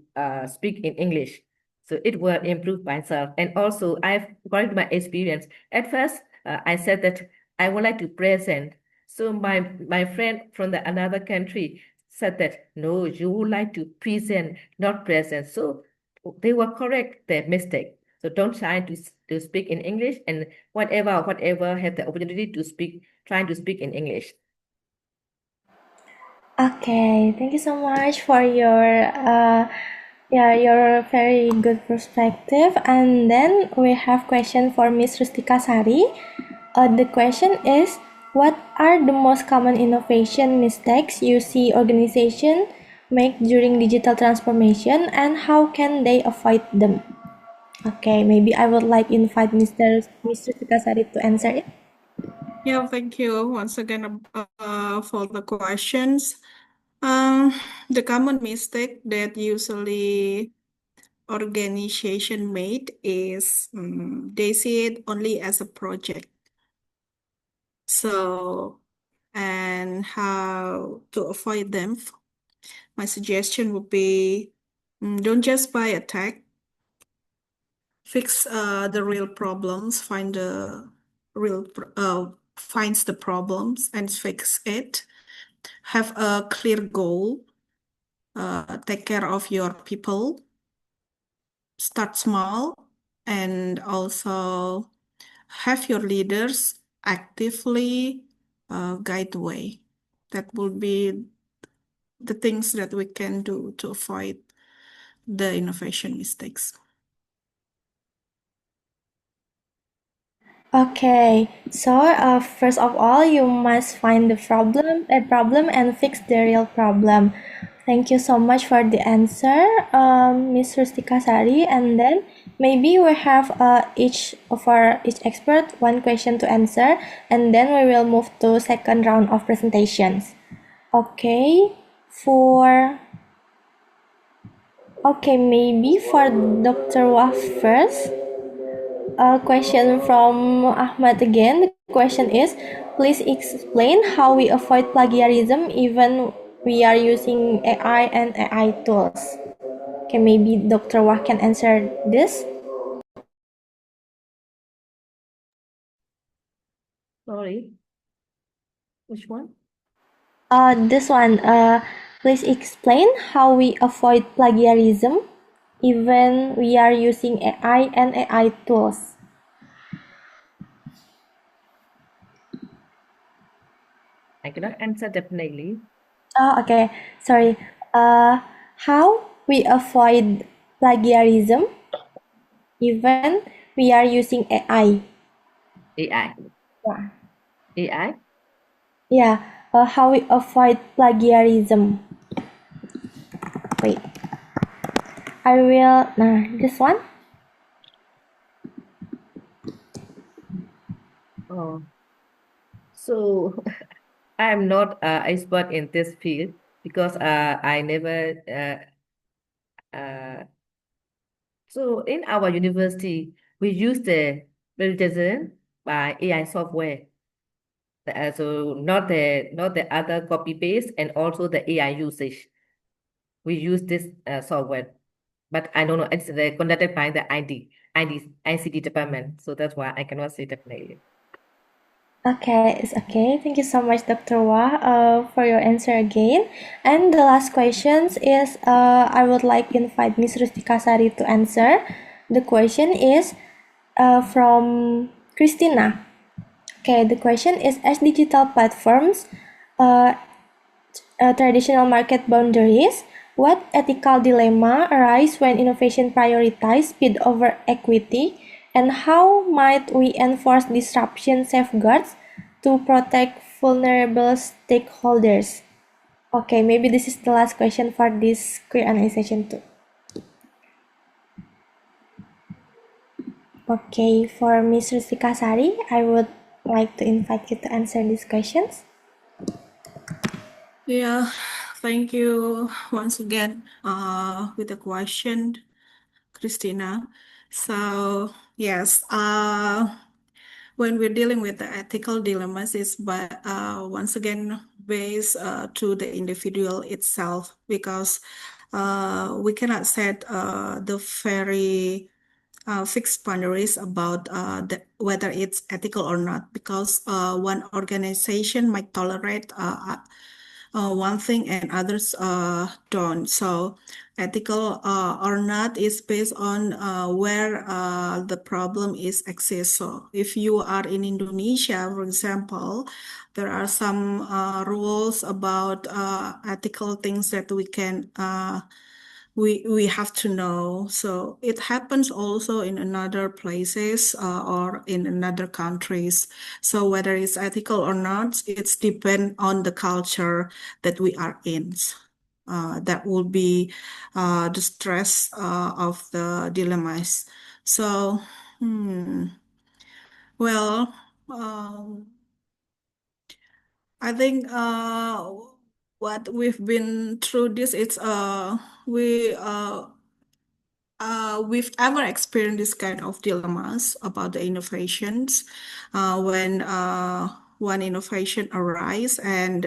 speak in English. So it will improve myself. And also, I've got my experience. At first, I said that I would like to present. So my friend from the another country said that no, you would like to present, not present. So they were correct their mistake. So don't try to speak in English, and whatever have the opportunity to speak, trying to speak in English. Okay, thank you so much for your very good perspective. And then we have question for Miss Rustika Sari. The question is, what are the most common innovation mistakes you see organization make during digital transformation, and how can they avoid them? Okay, maybe I would like invite Miss Rustika Sari to answer it. Yeah, thank you once again for the questions. Um, the common mistake that usually organization made is they see it only as a project. So, and how to avoid them? My suggestion would be don't just buy a tech, fix the real problems, finds the problems and fix it. Have a clear goal. Take care of your people. Start small, and also have your leaders actively guide the way. That will be the things that we can do to avoid the innovation mistakes. Okay, so first of all, you must find the problem and fix the real problem. Thank you so much for the answer, Ms. Rustika Sari. And then maybe we have each expert one question to answer, and then we will move to second round of presentations. Okay, maybe for Dr. Wah first. A question from Ahmad again. The question is, please explain how we avoid plagiarism even we are using AI and AI tools. Okay, maybe Dr. Wah can answer this. Sorry, which one? This one. Please explain how we avoid plagiarism even we are using AI and AI tools. I cannot answer definitely. Oh, okay. Sorry. How we avoid plagiarism even we are using AI. AI. Yeah. AI. Yeah. how we avoid plagiarism. Wait, I will, this one. Oh, so I'm not expert in this field because I never so in our university we use the plagiarism by AI software. So not the other copy paste and also the AI usage. We use this software, but I don't know. It's conducted by the ICT department, so that's why I cannot say definitely. Okay, it's okay. Thank you so much, Dr. Wah, for your answer again. And the last questions is I would like to invite Ms. Rustika Sari to answer. The question is from Christina. Okay, the question is as digital platforms traditional market boundaries, what ethical dilemma arise when innovation prioritizes speed over equity, and how might we enforce disruption safeguards to protect vulnerable stakeholders? Okay, maybe this is the last question for this Q&A session too. Okay, for Ms. Rustika Sari, I would like to invite you to answer these questions. Yeah, thank you once again with the question, Christina. So yes, when we're dealing with the ethical dilemmas, it's once again based to the individual itself because we cannot set the very fixed boundaries about whether it's ethical or not because one organization might tolerate one thing and others don't. So ethical or not is based on where the problem is exists. So if you are in Indonesia, for example, there are some rules about ethical things that we have to know. So it happens also in another places or in another countries. So whether it's ethical or not, it's depend on the culture that we are in. That will be the stress of the dilemmas. So, well, I think what we've been through this, we've ever experienced this kind of dilemmas about the innovations when one innovation arise and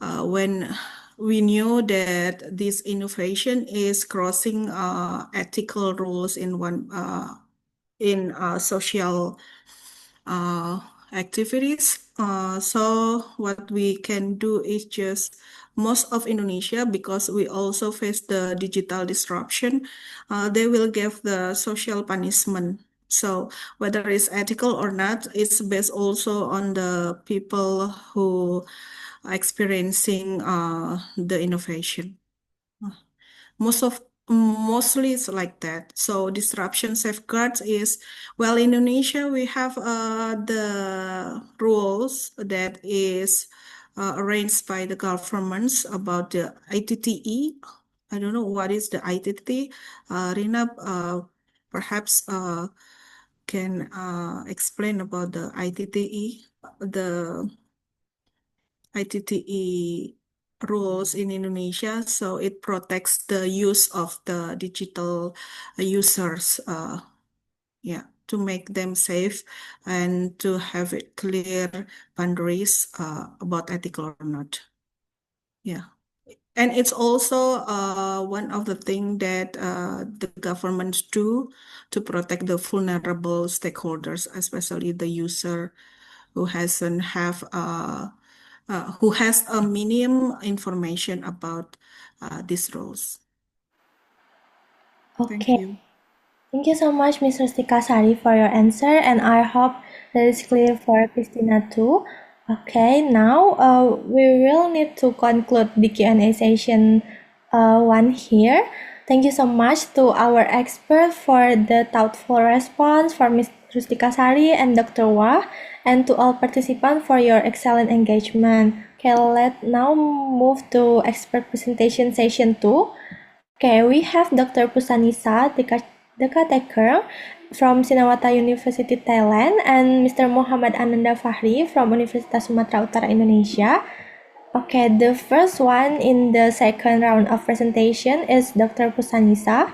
when we knew that this innovation is crossing ethical rules in social activities. So what we can do is just most of Indonesia, because we also face the digital disruption, they will give the social punishment. So whether it's ethical or not, it's based also on the people who are experiencing the innovation. Mostly it's like that. So disruption safeguards is, well, in Indonesia we have the rules that is arranged by the governments about the ITTE. I don't know what is the ITTE. Rina perhaps can explain about the ITTE, the ITTE rules in Indonesia. So it protects the use of the digital users, to make them safe and to have it clear boundaries about ethical or not. Yeah. And it's also one of the things that the governments do to protect the vulnerable stakeholders, especially the user who who has a minimum information about these roles. Thank Okay. you. Thank you so much, Ms. Rustika Sari, for your answer, and I hope that is clear for Christina too. Okay, now we will need to conclude the Q&A session one here. Thank you so much to our expert for the thoughtful response, for Rustika Sari and Dr. Wah, and to all participants for your excellent engagement. Okay, let's now move to expert presentation session 2. Okay, we have Dr. Pusanisa Dekateker from Sinawata University, Thailand, and Mr. Muhammad Ananda Fahri from Universitas Sumatera Utara, Indonesia. Okay, the first one in the second round of presentation is Dr. Pusanisa.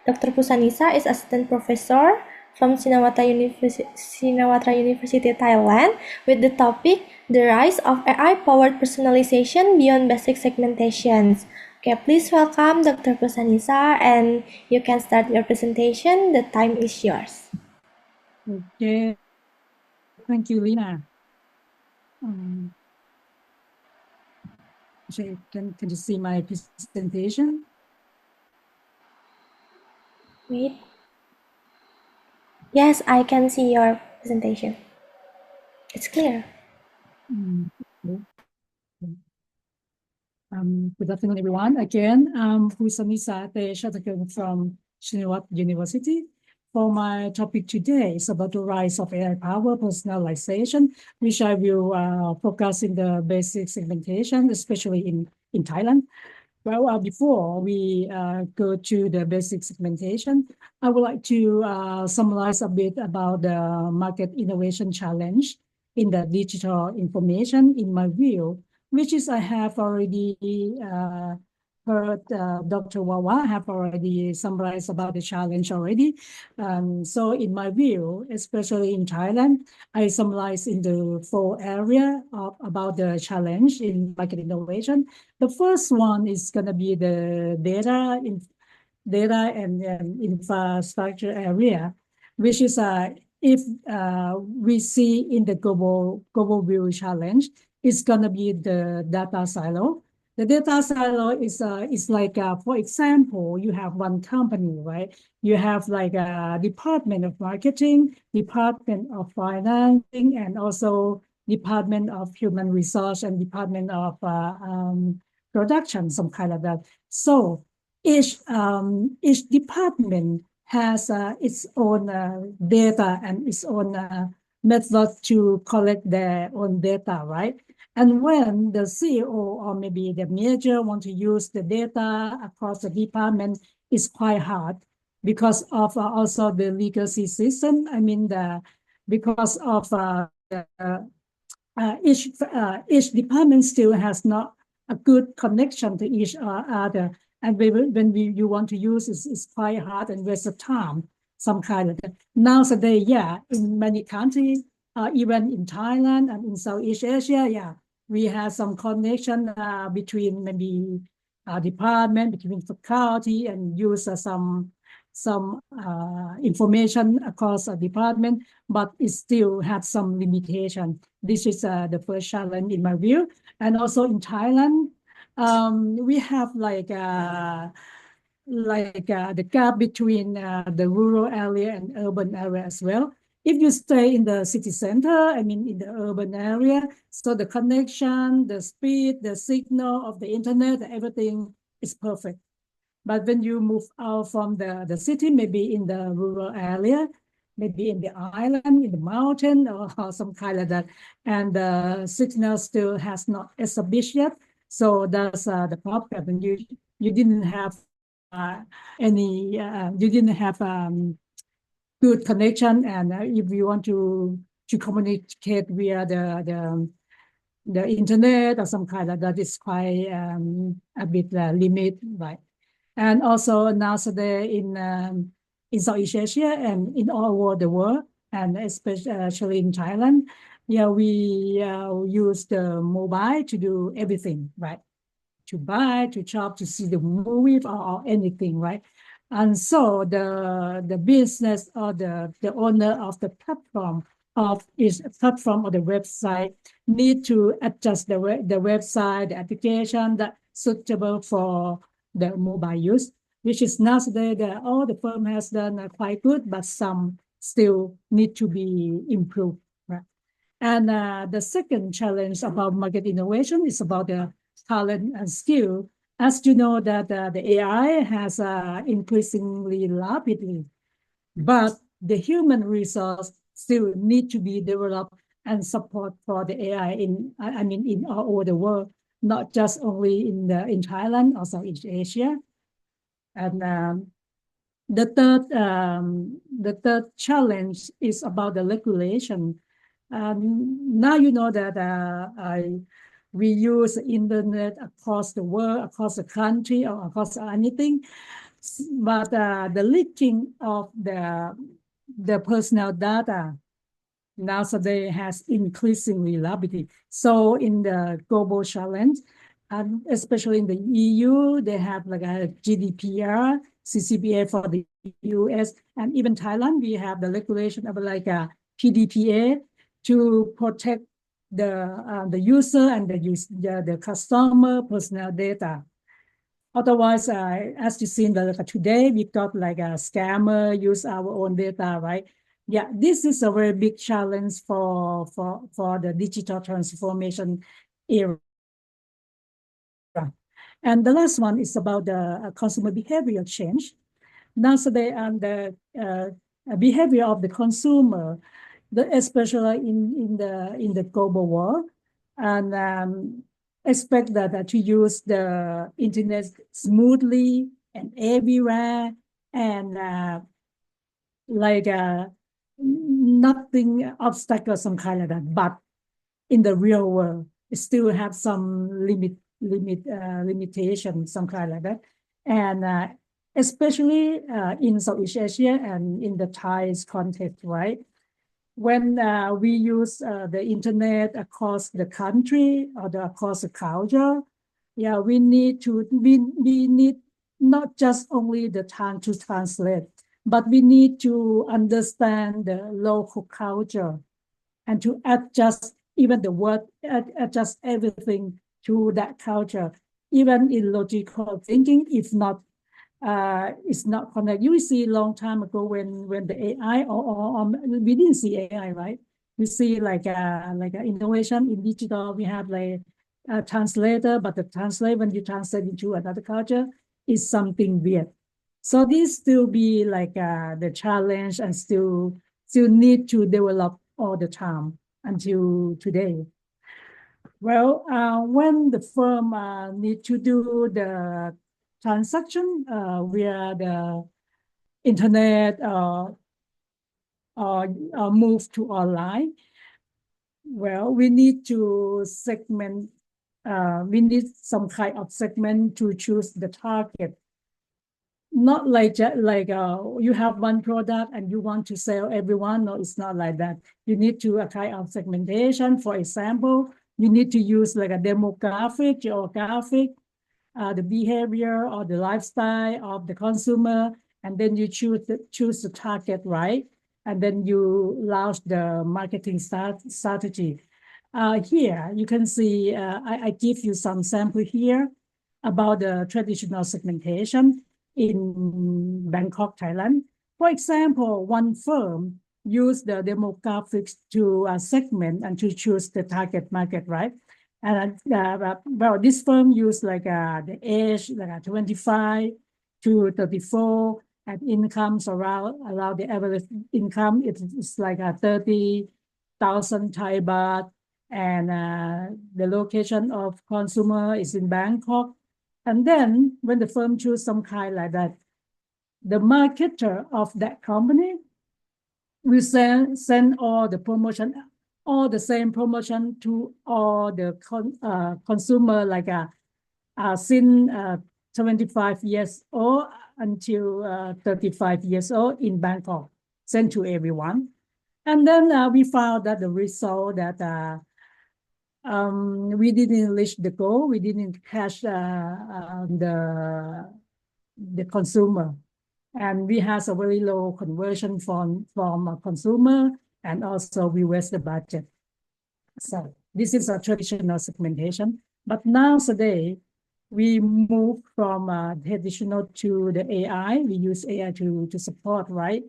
Dr. Pusanisa is assistant professor from Sinawatra University, Thailand, with the topic The Rise of AI-Powered Personalization Beyond Basic Segmentations. Okay, please welcome Dr. Pusanisa, and you can start your presentation. The time is yours. Okay, thank you, Lina. So can you see my presentation? Wait. Yes, I can see your presentation. It's clear. Good afternoon, everyone. Again, I'm Pusanisa Dekateker from Shinawatra University. For my topic today is about the rise of AI-powered personalization, which I will focus in the basic segmentation, especially in Thailand. Well, before we go to the basic segmentation, I would like to summarize a bit about the market innovation challenge in the digital information in my view, which is I have already heard Dr. Wawa have already summarized about the challenge already. So in my view, especially in Thailand, I summarize in the 4 areas about the challenge in market innovation. The first one is going to be the data and infrastructure area, which is if we see in the global view challenge, it's going to be the data silo. The data silo is like, for example, you have one company, right? You have like a department of marketing, department of financing, and also department of human resource and department of production, some kind of that. So each department has its own data and its own method to collect their own data, right? And when the CEO or maybe the manager want to use the data across the department, it's quite hard because of also the legacy system. I mean, because of each department still has not a good connection to each other. And when you want to use it, it's quite hard and waste of time, some kind of that. Nowadays, yeah, in many countries, even in Thailand and in Southeast Asia, yeah, we have some connection between maybe department, between faculty, and use some information across a department, but it still has some limitation. This is the first challenge in my view. And also in Thailand, we have like the gap between the rural area and urban area as well. If you stay in the city center, I mean in the urban area, so the connection, the speed, the signal of the internet, everything is perfect. But when you move out from the city, maybe in the rural area, maybe in the island, in the mountain, or some kind of that, and the signal still has not established yet. So that's the problem. And you didn't have you didn't have good connection, and if you want to communicate via the internet or some kind of that, is quite a bit limit, right? And also nowadays in Southeast Asia and in all over the world, and especially in Thailand, yeah, we use the mobile to do everything, right? To buy, to shop, to see the movie or anything, right? And so the business or the owner of the platform of each platform or the website need to adjust the website, the application that suitable for the mobile use, which is nowadays all the firm has done quite good, but some still need to be improved, right? And the second challenge about market innovation is about the talent and skill. As you know that the AI has increasingly rapidly, but the human resource still need to be developed and support for the AI in all over the world, not just only in Thailand, also in Asia. And the third challenge is about the regulation. Now you know that we use the internet across the world, across the country, or across anything, but the leaking of the personal data nowadays has increasingly rapidly. So in the global challenge, especially in the EU, they have like a GDPR, CCPA for the US, and even Thailand, we have the regulation of like a PDPA to protect the user and the customer personal data. Otherwise, as you see today, we got like a scammer use our own data, right? Yeah, this is a very big challenge for the digital transformation era. And the last one is about the consumer behavior change. Nowadays, the behavior of the consumer, especially in the global world, and expect that to use the internet smoothly and everywhere, and like nothing obstacle some kind of that. But in the real world, it still have some limitation, some kind like that, and especially in Southeast Asia and in the Thai's context, right? When we use the internet across the country or across the culture, yeah, we need not just only the time to translate, but we need to understand the local culture and to adjust even the word, adjust everything to that culture, even in logical thinking, if not it's not connected. You see a long time ago when the AI or we didn't see AI, right? We see like a innovation in digital. We have like a translator, but the translate when you translate into another culture is something weird. So this still be like the challenge and still need to develop all the time until today. Well, when the firm need to do the transaction via the internet or move to online, well, we need to segment. We need some kind of segment to choose the target. Not like you have one product and you want to sell everyone. No, it's not like that. You need to a kind of segmentation. For example, you need to use like a demographic, geographic, the behavior or the lifestyle of the consumer, and then you choose the target, right? And then you launch the marketing strategy. Here you can see I give you some sample here about the traditional segmentation in Bangkok, Thailand. For example, one firm used the demographics to segment and to choose the target market, right? And well, this firm used like the age, like 25 to 34, and incomes around the average income. It's like 30,000 Thai baht, and the location of consumer is in Bangkok. And then when the firm choose some kind like that, the marketer of that company will send all the promotion, all the same promotion to all the consumer, like since 75 years old until 35 years old in Bangkok, sent to everyone. And then we found that the result that we didn't reach the goal. We didn't catch the consumer, and we have a very low conversion from a consumer, and also we waste the budget. So this is a traditional segmentation. But nowadays, we move from traditional to the AI. We use AI to support, right?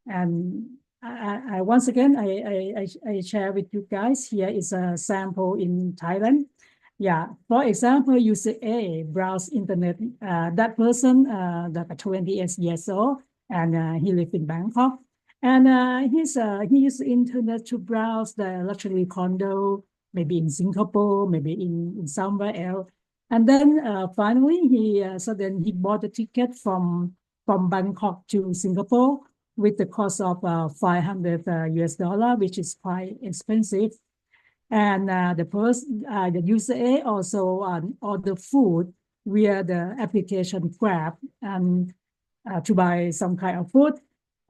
And I once again, I share with you guys. Here is a sample in Thailand. Yeah, for example, user A browse internet. That person, that 28 years old, and he lives in Bangkok. And he used the internet to browse the luxury condo, maybe in Singapore, maybe in somewhere else. And then finally, then he bought a ticket from Bangkok to Singapore with the cost of $500 US, which is quite expensive. And the user A also order food via the application Grab and to buy some kind of food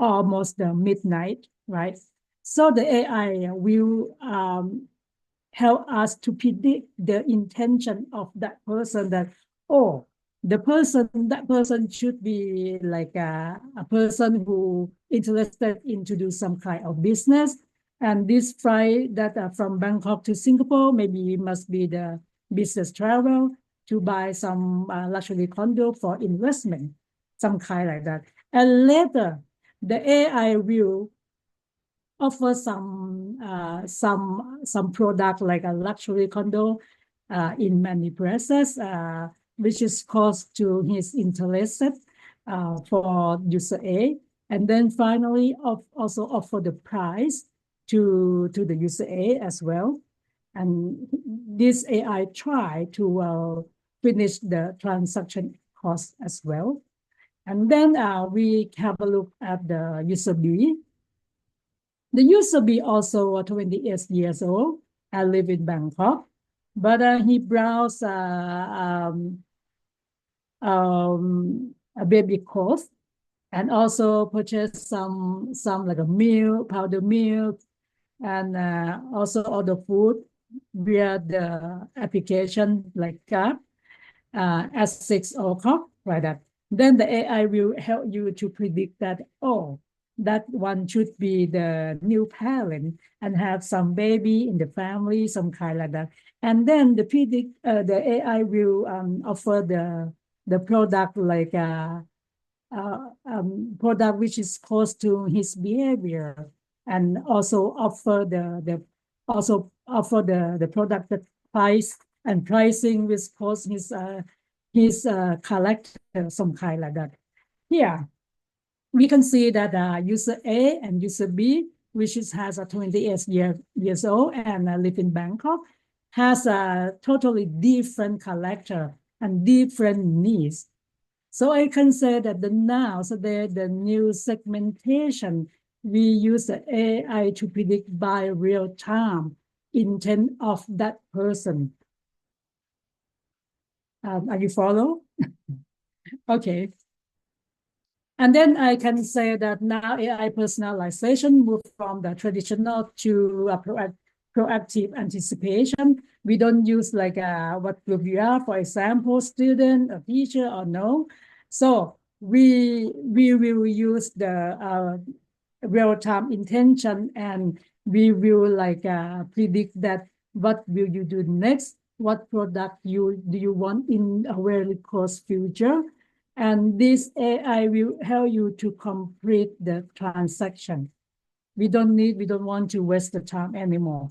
almost midnight, right? So the AI will help us to predict the intention of that person, that, oh, that person should be like a person who interested in to do some kind of business. And this flight that from Bangkok to Singapore, maybe must be the business travel to buy some luxury condo for investment, some kind like that. And later, the AI will offer some product like a luxury condo in many places, which is cost to his interest for user A. And then finally, also offer the price to the user A as well. And this AI try to finish the transaction cost as well. And then we have a look at the user B. The user B also 28 years old. I live in Bangkok, but he browsed a baby clothes and also purchased some like a milk, powder milk, and also other food via the application like Grab at 6 o'clock, like that. Then the AI will help you to predict that, oh, that one should be the new parent and have some baby in the family, some kind like that. And then the AI will offer the product like product which is close to his behavior, and also offer the product that price and pricing which close his character, some kind like that. Yeah, we can see that user A and user B, which has a 28 years old and live in Bangkok, has a totally different character and different needs. So I can say that the new segmentation, we use the AI to predict by real time intent of that person. Are you follow? Okay. And then I can say that now AI personalization moved from the traditional to proactive anticipation. We don't use like what group you are, for example, student, a teacher, or no. So we will use the real-time intention, and we will like predict that what will you do next, what product do you want in a very close future. And this AI will help you to complete the transaction. We don't want to waste the time anymore.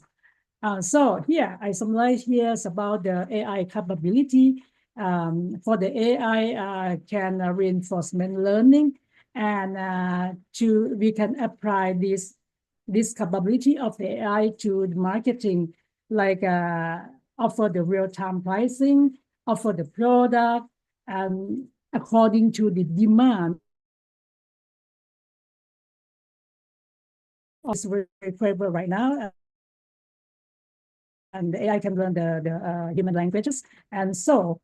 So here, I summarize here about the AI capability. For the AI can reinforcement learning, and we can apply this capability of the AI to the marketing, like offer the real-time pricing, offer the product, and according to the demand. It's very favorable right now, and the AI can learn the human languages, and so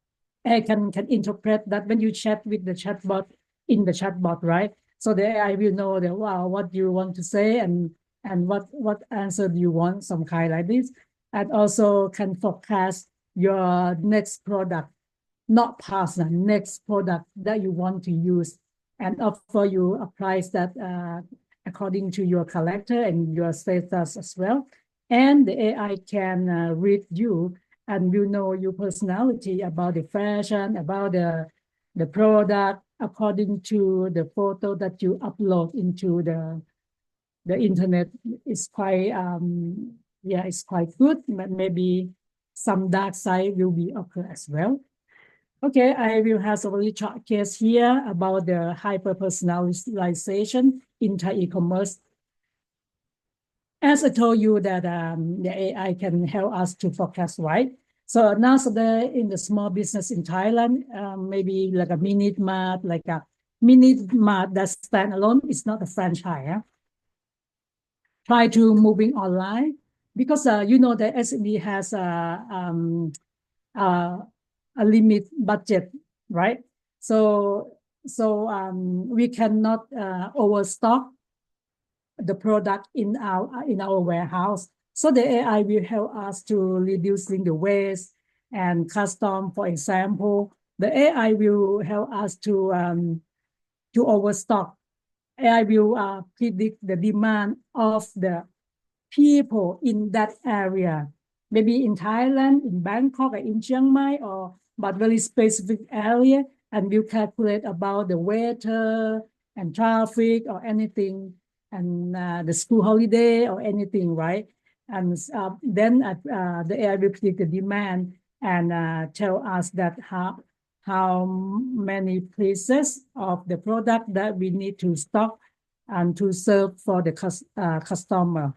AI can interpret that when you chat with the chatbot in the chatbot, right? So the AI will know that, wow, what you want to say and what answer do you want, some kind like this, and also can forecast your next product, not past, the next product that you want to use, and offer you a price that according to your character and your status as well. And the AI can read you and will know your personality about the fashion, about the product, according to the photo that you upload into the internet. Is quite it's quite good, but maybe some dark side will be occur as well. Okay, I will have a very short case here about the hyper personalization in Thai e-commerce as I told you that the AI can help us to forecast, right? So nowadays in the small business in Thailand, maybe like a Minute Mart, like a Minute Mart that stand alone is not a franchise. Yeah? Try to moving online because you know the SME has a limit budget, right? So we cannot overstock the product in our warehouse. So the AI will help us to reducing the waste and custom. For example, the AI will help us to overstock. AI will predict the demand of the people in that area, maybe in Thailand, in Bangkok, or in Chiang Mai, or but very specific area, and will calculate about the weather and traffic or anything, and the school holiday or anything, right? And then the AI will predict the demand and tell us that how many pieces of the product that we need to stock and to serve for the customer.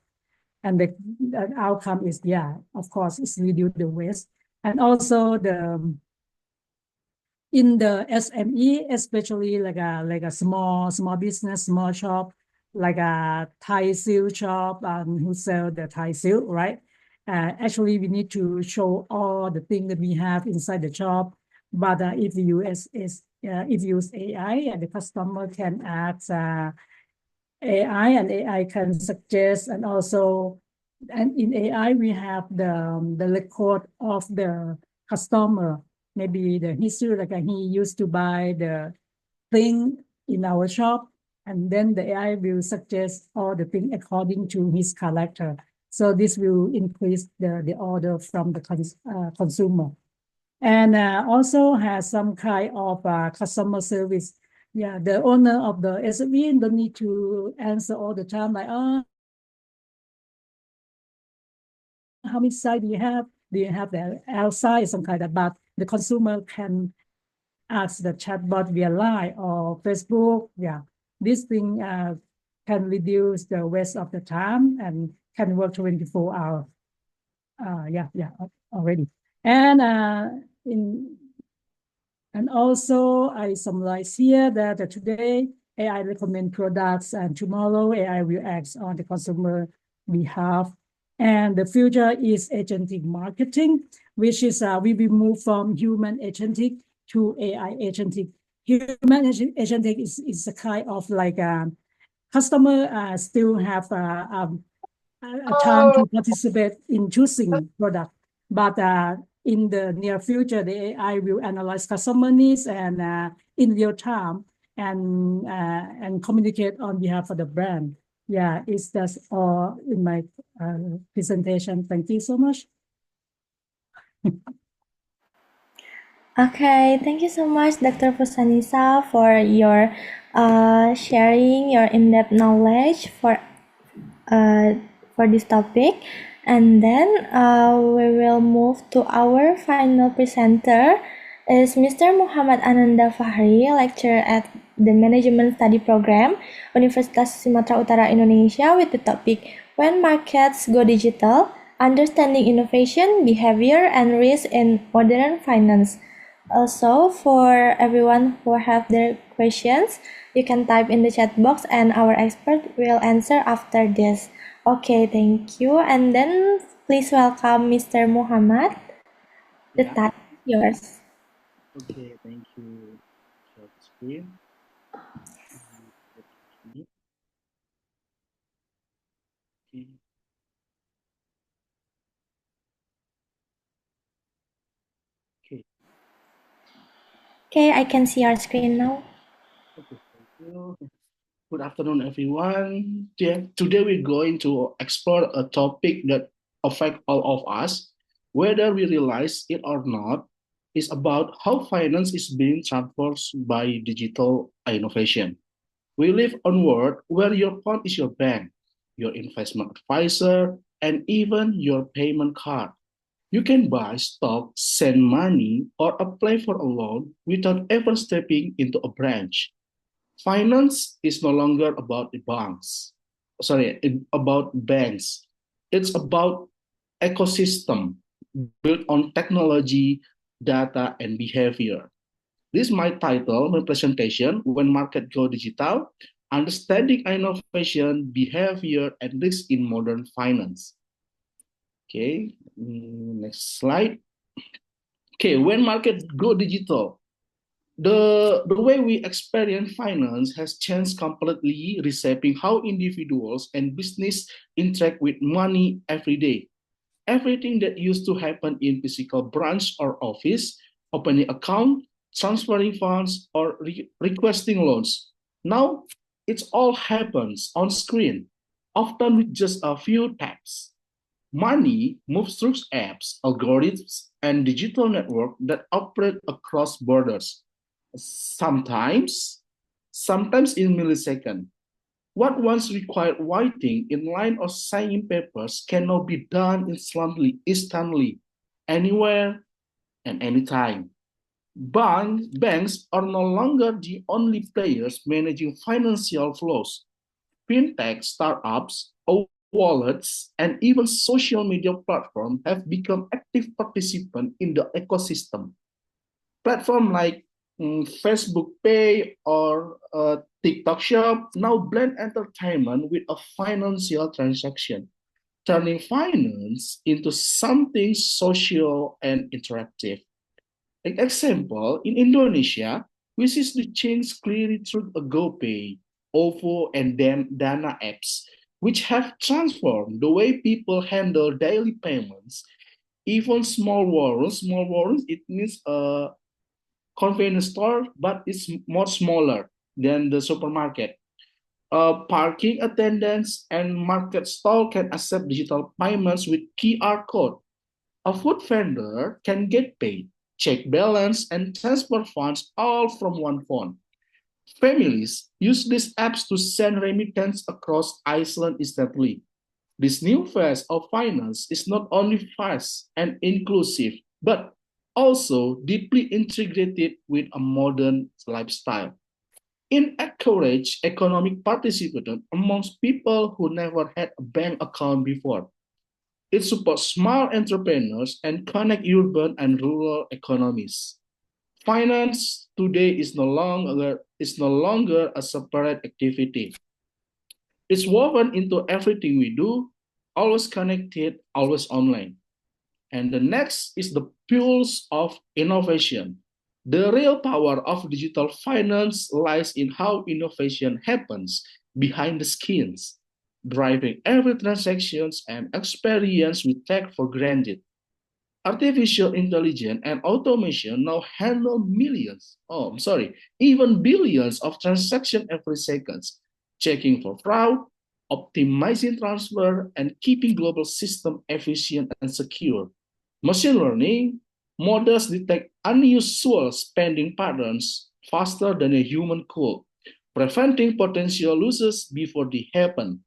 And the outcome is, yeah, of course, it's reduce the waste. And also in the SME, especially like a small business, small shop, like a Thai seal shop who sell the Thai seal, right? Actually, we need to show all the things that we have inside the shop. But if you use AI, and the customer can ask AI, and AI can suggest, and also, and in AI we have the record of the customer, maybe the history, like he used to buy the thing in our shop, and then the AI will suggest all the thing according to his character. So this will increase the order from the consumer. And also has some kind of customer service. Yeah, the owner of the SME don't need to answer all the time, like, how many sites do you have? Do you have the L size, some kind of, but the consumer can ask the chatbot via Line or Facebook. Yeah, this thing can reduce the waste of the time and can work 24 hours. Yeah, already. And and also I summarize here that today AI recommend products, and tomorrow AI will act on the consumer behalf. And the future is agentic marketing, which is we will move from human agentic to AI agentic. Human agentic is a kind of like customer still have a time to participate in choosing product, but in the near future, the AI will analyze customer needs and in real time and communicate on behalf of the brand. Yeah, it's just all in my presentation. Thank you so much. Okay, thank you so much, Dr. Pusanisa, for your sharing your in-depth knowledge for this topic. And then we will move to our final presenter is Mr. Muhammad Ananda Fahri, lecturer at the Management Study Program, Universitas Sumatera Utara, Indonesia, with the topic When Markets Go Digital, Understanding Innovation, Behavior, and Risk in Modern Finance. Also, for everyone who have their questions, you can type in the chat box and our expert will answer after this. Okay, thank you. And then please welcome Mr. Muhammad. The time is yours. Okay, thank you. Share the screen. Okay. Okay. Okay, I can see your screen now. Okay, thank you. Good afternoon, everyone. Today we're going to explore a topic that affects all of us, whether we realize it or not. Is about how finance is being transformed by digital innovation. We live on a world where your phone is your bank, your investment advisor, and even your payment card. You can buy stock, send money, or apply for a loan without ever stepping into a branch. Finance is no longer about the banks. about banks. It's about ecosystem built on technology, data, and behavior. This is my title, my presentation, When Market Go Digital, Understanding Innovation, Behavior, and Risk in Modern Finance. Okay, next slide. Okay, when market go digital, the way we experience finance has changed completely, reshaping how individuals and business interact with money every day. Everything that used to happen in physical branch or office, opening account, transferring funds, or requesting loans. Now, it all happens on screen, often with just a few taps. Money moves through apps, algorithms, and digital networks that operate across borders. Sometimes, sometimes in milliseconds. What once required waiting in line or signing papers can now be done instantly, anywhere and anytime. Banks are no longer the only players managing financial flows. Fintech startups, wallets, and even social media platforms have become active participants in the ecosystem. Platforms like Facebook Pay or TikTok Shop now blend entertainment with a financial transaction, turning finance into something social and interactive. Like example, in Indonesia, we see the change clearly through a GoPay, OVO, and Dana apps, which have transformed the way people handle daily payments. Even small warrants, it means convenience store, but it's more smaller than the supermarket. Parking attendants and market stall can accept digital payments with QR code. A food vendor can get paid, check balance, and transfer funds all from one phone. Families use these apps to send remittance across Iceland instantly. This new phase of finance is not only fast and inclusive, but also deeply integrated with a modern lifestyle. It encourages economic participation amongst people who never had a bank account before. It supports small entrepreneurs and connects urban and rural economies. Finance today is no longer a separate activity. It's woven into everything we do, always connected, always online. And the next is the pulse of innovation. The real power of digital finance lies in how innovation happens behind the scenes, driving every transactions and experience we take for granted. Artificial intelligence and automation now handle even billions of transactions every second, checking for fraud, optimizing transfer, and keeping global system efficient and secure. Machine learning models detect unusual spending patterns faster than a human could, preventing potential losses before they happen.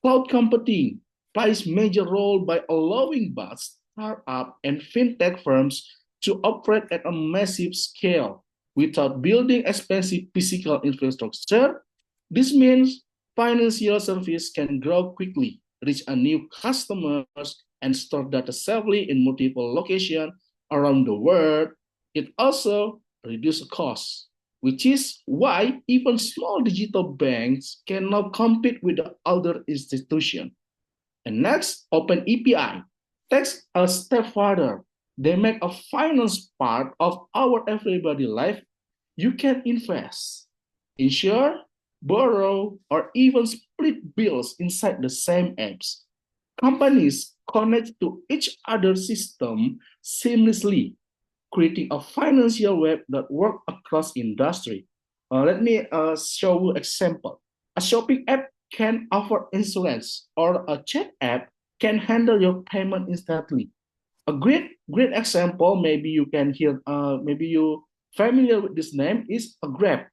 Cloud computing plays major role by allowing bots, startup, and fintech firms to operate at a massive scale without building expensive physical infrastructure. This means financial service can grow quickly, reach a new customers, and store data safely in multiple locations around the world. It also reduces costs, which is why even small digital banks can now compete with the other institutions. And next, Open API takes a step further. They make a finance part of our everyday life. You can invest, insure, borrow, or even split bills inside the same apps. Companies connect to each other's system seamlessly, creating a financial web that works across industry. Let me show you example. A shopping app can offer insurance, or a chat app can handle your payment instantly. A great example, maybe you can hear, maybe you familiar with this name, is a Grab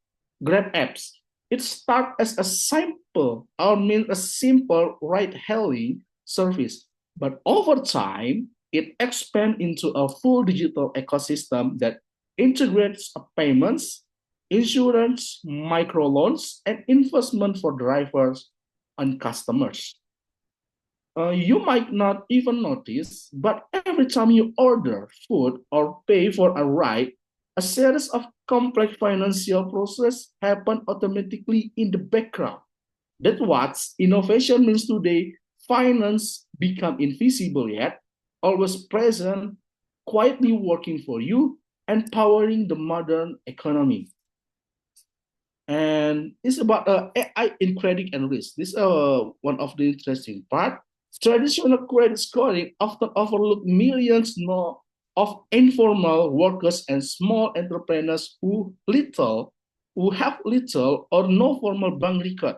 apps. It starts as a simple ride-hailing service, but over time it expands into a full digital ecosystem that integrates payments, insurance, microloans, and investment for drivers, on customers. You might not even notice, but every time you order food or pay for a ride, a series of complex financial processes happen automatically in the background. That's what innovation means today. Finance become invisible yet always present, quietly working for you, empowering the modern economy. And it's about AI in credit and risk. This is one of the interesting part. Traditional credit scoring often overlook millions more of informal workers and small entrepreneurs who have little or no formal bank record.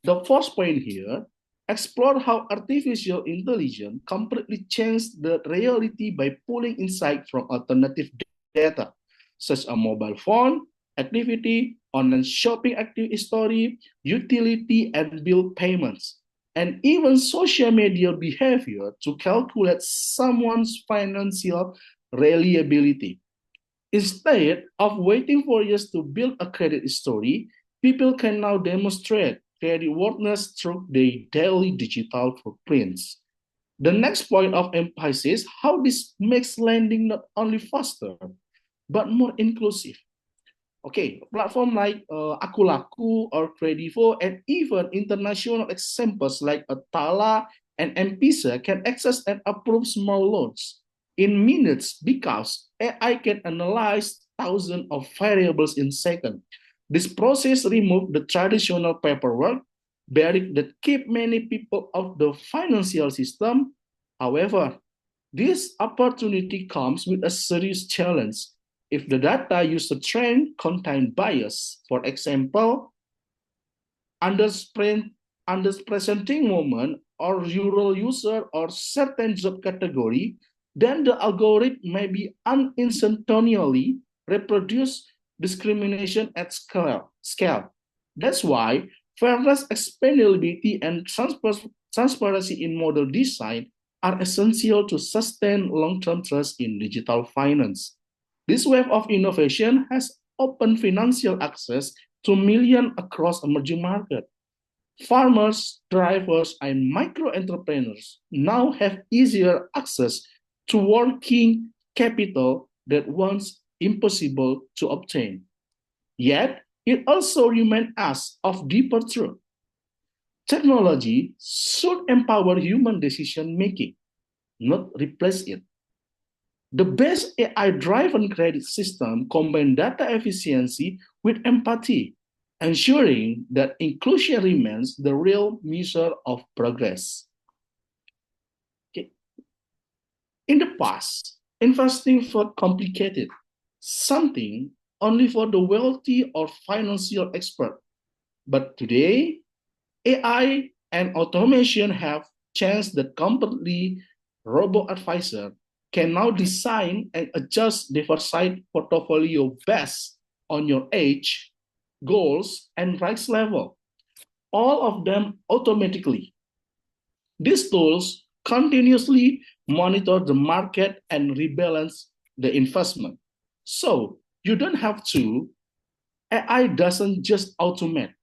The first point here, explore how artificial intelligence completely changed the reality by pulling insight from alternative data, such as a mobile phone, activity, online shopping active history, utility and bill payments, and even social media behavior to calculate someone's financial reliability. Instead of waiting for years to build a credit history, people can now demonstrate creditworthiness through their daily digital footprints. The next point of emphasis, how this makes lending not only faster, but more inclusive. Okay, platform like Akulaku or Kredivo and even international examples like Atala and M-Pesa can access and approve small loans in minutes because AI can analyze thousands of variables in seconds. This process removes the traditional paperwork barrier that keep many people out of the financial system. However, this opportunity comes with a serious challenge. If the data used to train contain bias, for example, underrepresenting women or rural user or certain job category, then the algorithm may be unintentionally reproduce discrimination at scale. That's why fairness, explainability, and transparency in model design are essential to sustain long-term trust in digital finance. This wave of innovation has opened financial access to millions across emerging markets. Farmers, drivers, and micro entrepreneurs now have easier access to working capital that once impossible to obtain. Yet, it also reminds us of deeper truth. Technology should empower human decision making, not replace it. The best AI-driven credit system combines data efficiency with empathy, ensuring that inclusion remains the real measure of progress. Okay. In the past, investing felt complicated, something only for the wealthy or financial expert. But today, AI and automation have changed that completely robo-advisor can now design and adjust diversified portfolio based on your age, goals, and risk level, all of them automatically. These tools continuously monitor the market and rebalance the investment. So you don't have to, AI doesn't just automate,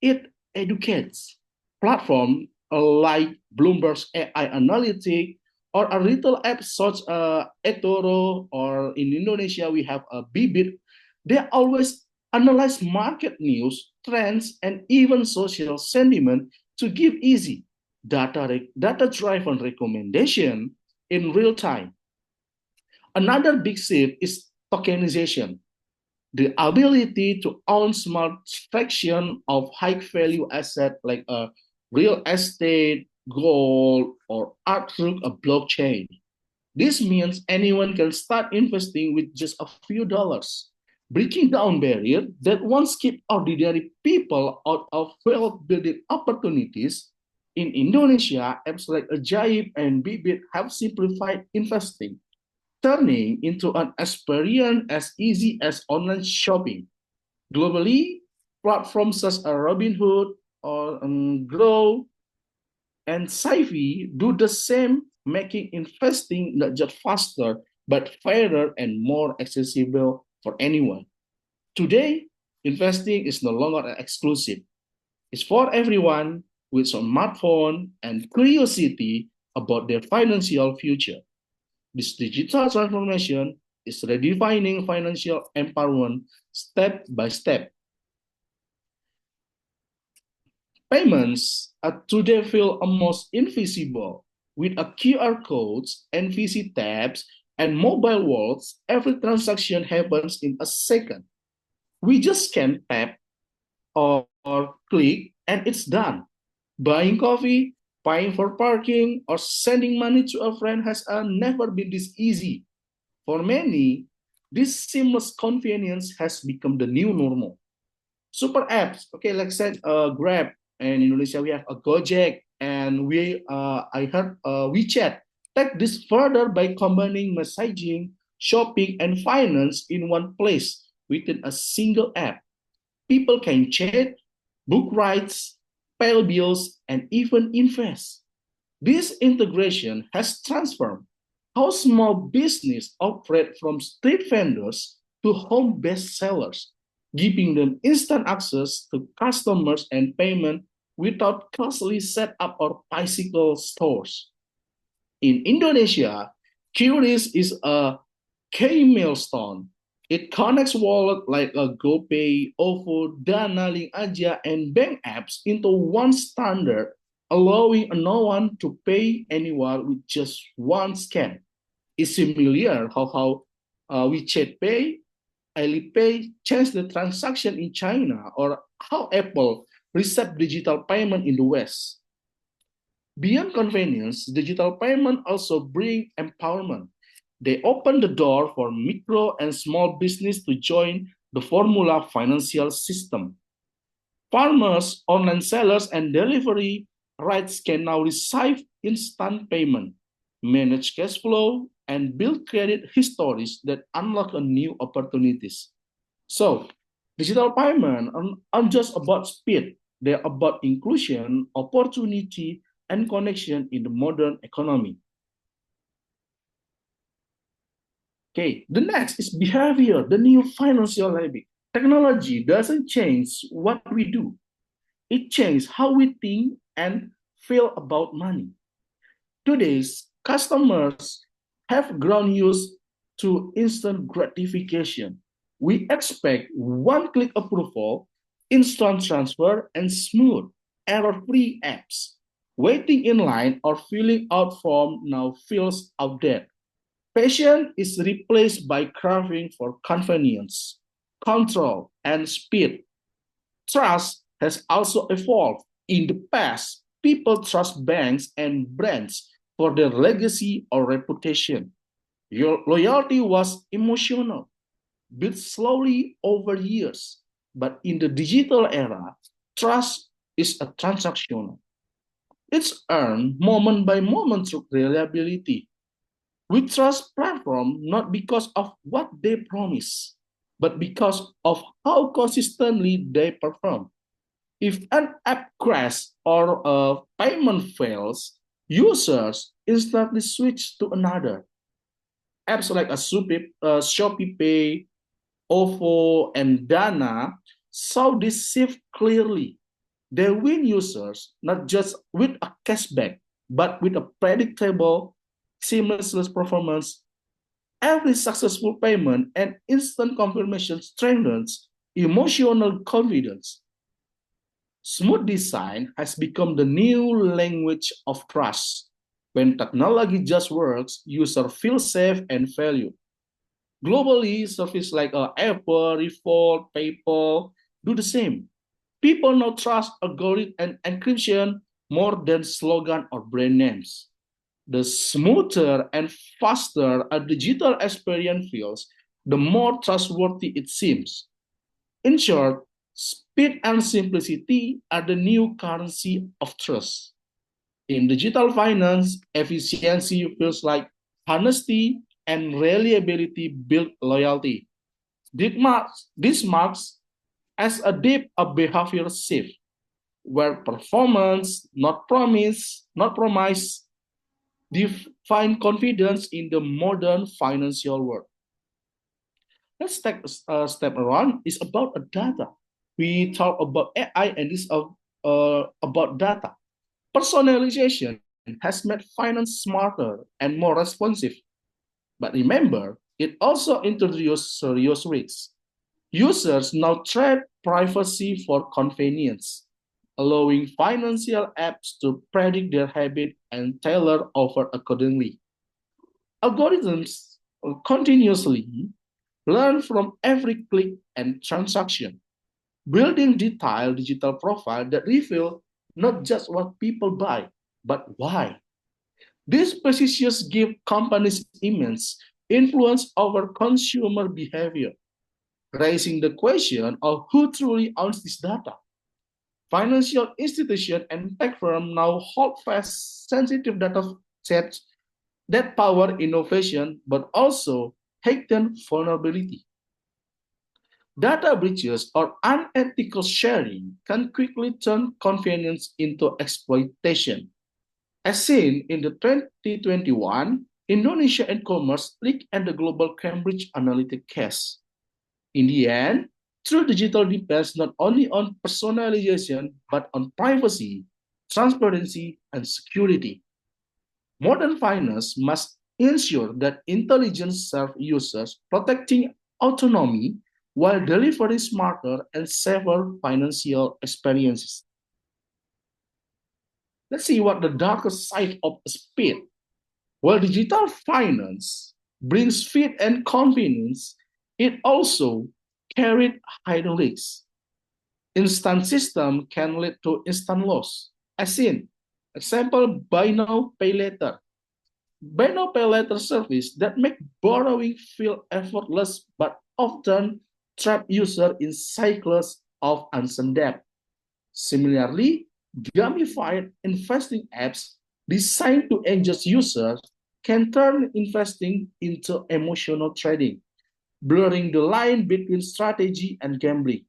it educates. Platforms like Bloomberg's AI Analytics or a retail app such as eToro, or in Indonesia we have a Bibit, they always analyze market news, trends, and even social sentiment to give easy data-driven recommendation in real time. Another big shift is tokenization, the ability to own small fraction of high value asset like a real estate, gold, or art through a blockchain. This means anyone can start investing with just a few dollars, breaking down barriers that once kept ordinary people out of wealth building opportunities. In Indonesia, apps like Ajaib and Bibit have simplified investing, turning into an experience as easy as online shopping. Globally, platforms such as Robinhood or Grow and Savvy do the same, making investing not just faster, but fairer and more accessible for anyone. Today, investing is no longer exclusive. It's for everyone with smartphone and curiosity about their financial future. This digital transformation is redefining financial empowerment step by step. Payments today feel almost invisible. With a QR codes, NVC tabs, and mobile wallets, every transaction happens in a second. We just scan, tap, or click, and it's done. Buying coffee, paying for parking, or sending money to a friend has never been this easy. For many, this seamless convenience has become the new normal. Super apps, okay, like I said, Grab, and in Indonesia we have a Gojek, and I heard WeChat. Take this further by combining messaging, shopping, and finance in one place within a single app. People can chat, book rides, pay bills, and even invest. This integration has transformed how small business operate from street vendors to home-based sellers, giving them instant access to customers and payment without costly setup or bicycle stores. In Indonesia, QRIS is a key milestone. It connects wallets like a GoPay, OVO, Dana, Link Aja, and bank apps into one standard, allowing no one to pay anywhere with just one scan. It's similar how WeChat Pay, Alipay changed the transaction in China, or how Apple received digital payment in the West. Beyond convenience, digital payment also bring empowerment. They open the door for micro and small business to join the formula financial system. Farmers, online sellers, and delivery rights can now receive instant payment, manage cash flow, and build credit histories that unlock a new opportunities. So, digital payment aren't just about speed, they're about inclusion, opportunity, and connection in the modern economy. Okay, the next is behavior, the new financial habit. Technology doesn't change what we do. It changes how we think and feel about money. Today's customers have grown used to instant gratification. We expect one-click approval, instant transfer, and smooth, error-free apps. Waiting in line or filling out form now feels outdated. Patience is replaced by craving for convenience, control, and speed. Trust has also evolved. In the past, people trust banks and brands for their legacy or reputation. Your loyalty was emotional, built slowly over years. But in the digital era, trust is a transactional. It's earned moment by moment through reliability. We trust platform not because of what they promise, but because of how consistently they perform. If an app crashes or a payment fails, users instantly switch to another. Apps like Shopee Pay, OVO, and Dana saw this shift clearly. They win users not just with a cashback, but with a predictable, seamless performance. Every successful payment and instant confirmation strengthens emotional confidence. Smooth design has become the new language of trust. When technology just works, users feel safe and valued. Globally, services like Apple, Revolt, PayPal do the same. People now trust algorithm and encryption more than slogan or brand names. The smoother and faster a digital experience feels, the more trustworthy it seems. In short, speed and simplicity are the new currency of trust. In digital finance, efficiency feels like honesty and reliability build loyalty. This marks as a deep behavior shift where performance, not promise, define confidence in the modern financial world. Let's take a step around. It's about data. We talk about AI and this about data. Personalization has made finance smarter and more responsive. But remember, it also introduced serious risks. Users now trade privacy for convenience, allowing financial apps to predict their habit and tailor offer accordingly. Algorithms continuously learn from every click and transaction, building detailed digital profiles that reveal not just what people buy, but why. These precisions give companies immense influence over consumer behavior, raising the question of who truly owns this data. Financial institutions and tech firms now hold fast sensitive data sets that power innovation but also heighten vulnerability. Data breaches or unethical sharing can quickly turn convenience into exploitation. As seen in the 2021 Indonesia e-commerce leak and the global Cambridge Analytica case. In the end, true digital depends not only on personalization, but on privacy, transparency, and security. Modern finance must ensure that intelligence serves users, protecting autonomy while delivering smarter and safer financial experiences. Let's see what the darker side of speed. While digital finance brings speed and convenience, it also carried high risks. Instant system can lead to instant loss. As in, example, buy now, pay later. Buy now, pay later service that make borrowing feel effortless but often trap user in cycles of uncertain debt. Similarly, gamified investing apps designed to engage users can turn investing into emotional trading, blurring the line between strategy and gambling.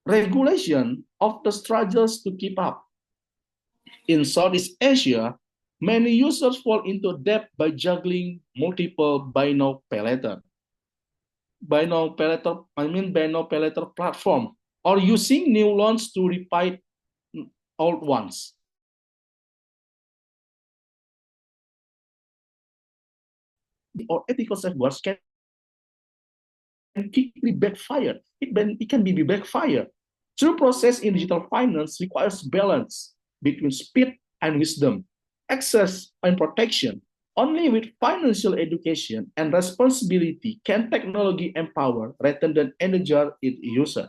Regulation often struggles to keep up. In Southeast Asia, many users fall into debt by juggling multiple buy now pay later. Buy now pay later platform, or using new loans to repay old ones. Or ethical safeguards can quickly backfire. It can be backfire. True process in digital finance requires balance between speed and wisdom, access and protection. Only with financial education and responsibility can technology empower rather than energize its user.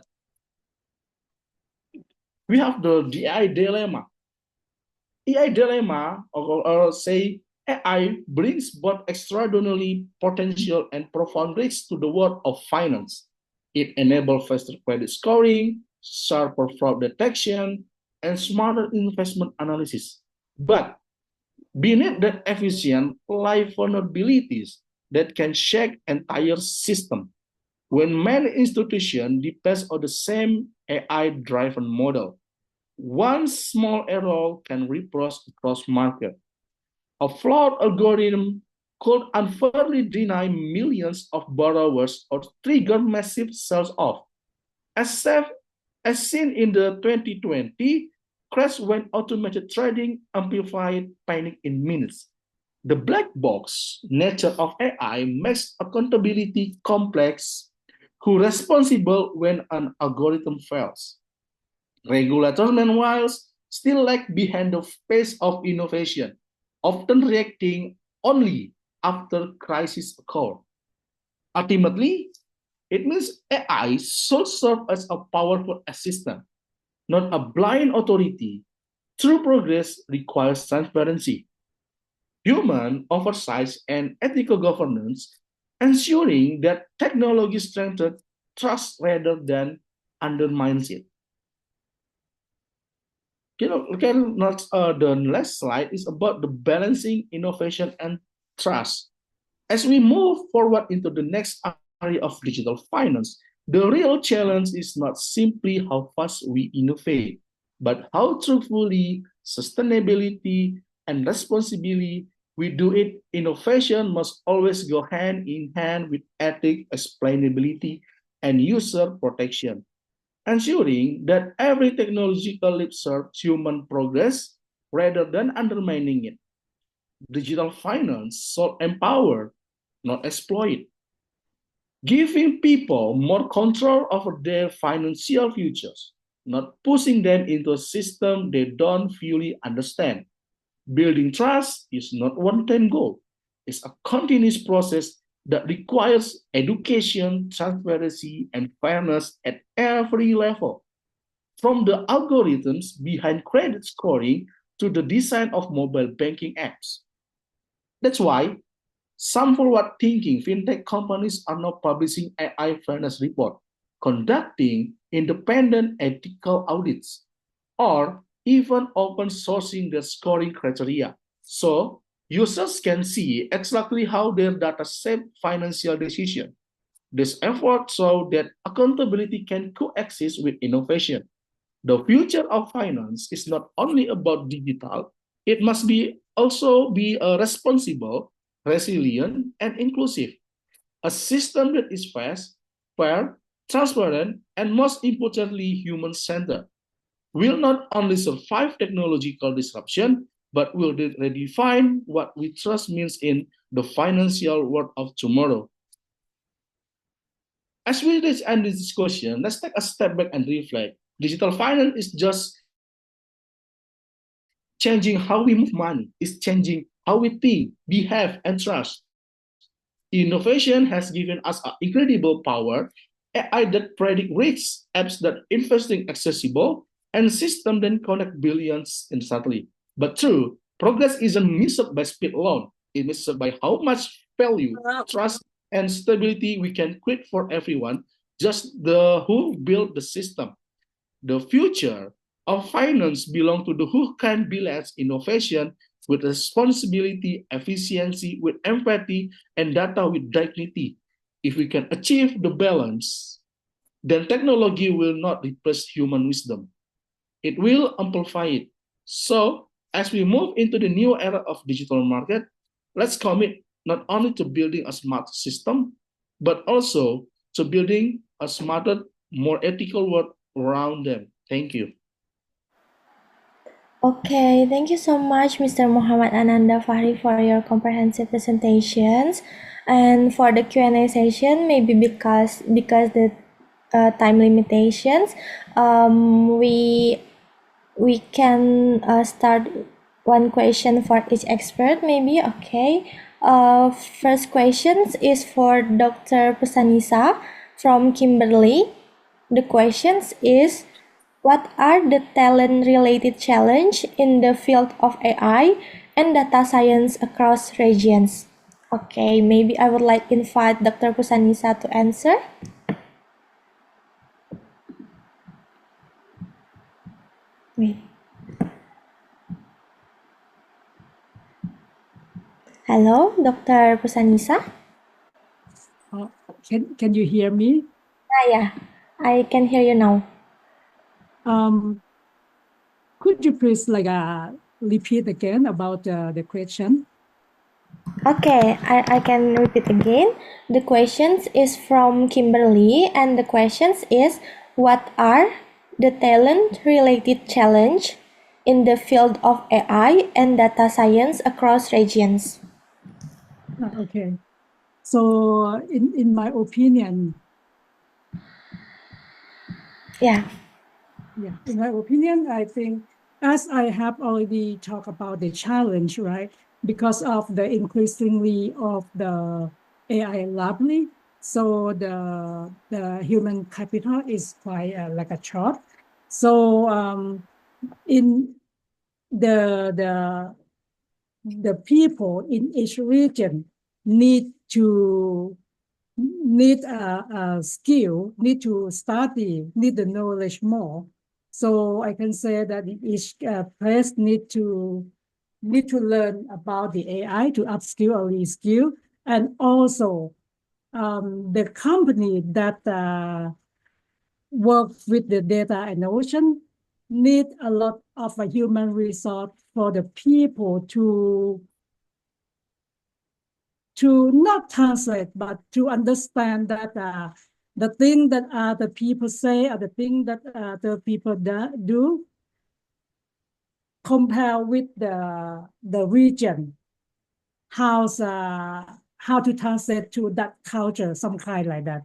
We have the AI dilemma. AI dilemma, or say AI brings both extraordinarily potential and profound risks to the world of finance. It enables faster credit scoring, sharper fraud detection, and smarter investment analysis. But beneath that efficient lie vulnerabilities that can shake entire system. When many institutions depend on the same AI-driven model, one small error can reproach across market. A flawed algorithm could unfairly deny millions of borrowers or trigger massive sell-off. As seen in the 2020 crash when automated trading amplified panic in minutes. The black box nature of AI makes accountability complex. Who responsible when an algorithm fails? Regulators, meanwhile, still lag behind the pace of innovation, often reacting only after crises occur. Ultimately, it means AI should serve as a powerful assistant, not a blind authority. True progress requires transparency, human oversight, and ethical governance, ensuring that technology strengthens trust rather than undermines it. The next slide is about the balancing innovation and trust. As we move forward into the next area of digital finance, the real challenge is not simply how fast we innovate, but how truthfully, sustainability, and responsibly we do it. Innovation must always go hand in hand with ethics, explainability, and user protection, ensuring that every technological leap serves human progress rather than undermining it. Digital finance should empower, not exploit, giving people more control over their financial futures, not pushing them into a system they don't fully understand. Building trust is not one-time goal. It's a continuous process that requires education, transparency, and fairness at every level. From the algorithms behind credit scoring to the design of mobile banking apps. That's why some forward-thinking fintech companies are now publishing AI fairness report, conducting independent ethical audits, or even open sourcing the scoring criteria. So users can see exactly how their data shape financial decisions. This effort shows that accountability can coexist with innovation. The future of finance is not only about digital, it must be also be a responsible, resilient, and inclusive. A system that is fast, fair, transparent, and most importantly, human-centered will not only survive technological disruption, but will redefine what we trust means in the financial world of tomorrow. As we end this discussion, let's take a step back and reflect. Digital finance is just changing how we move money, it's changing how we think, behave, and trust. Innovation has given us an incredible power, AI that predict risks, apps that investing accessible, and system that connect billions instantly. But true, progress isn't measured by speed alone. It's measured by how much value, trust, and stability we can create for everyone, just the who built the system. The future of finance belongs to the who can balance innovation with responsibility, efficiency with empathy, and data with dignity. If we can achieve the balance, then technology will not replace human wisdom. It will amplify it. So, as we move into the new era of digital market, let's commit not only to building a smart system, but also to building a smarter, more ethical world around them. Thank you. Okay, thank you so much, Mr. Muhammad Ananda Fahri, for your comprehensive presentations. And for the Q&A session, maybe because the time limitations, we can start one question for each expert, maybe. Okay. First questions is for Dr. Pusanisa from Kimberly. The questions is, what are the talent-related challenges in the field of AI and data science across regions? Okay, maybe I would like to invite Dr. Pusanisa to answer. Wait. Hello, Dr. Pusanisa? Can you hear me? Yeah, I can hear you now. Could you please repeat again about the question? Okay, I can repeat again. The questions is from Kimberly, and the questions is, what are the talent-related challenge in the field of AI and data science across regions? Okay. So in my opinion, Yeah. In my opinion, I think, as I have already talked about the challenge, right? Because of the increasingly of the AI library, so the human capital is quite like a short. So in the people in each region need a skill, need to study, need the knowledge more. So I can say that each place need to learn about the AI to upskill or reskill, and also the company that work with the data and ocean need a lot of a human resource for the people to not translate, but to understand that the thing that the people say or the thing that the people do compare with the region, how to translate to that culture, some kind like that.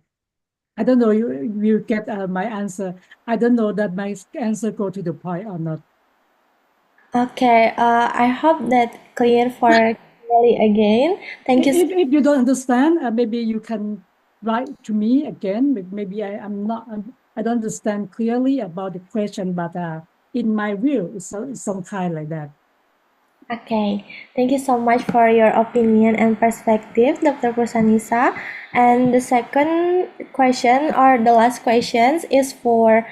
I don't know you get my answer. I don't know that my answer go to the point or not. Okay, I hope that clear for Kelly again. Thank you. If you don't understand, maybe you can write to me again. Maybe I don't understand clearly about the question, but in my view, it's some kind like that. Okay, thank you so much for your opinion and perspective, Dr. Pusanisa. And the second question or the last questions is for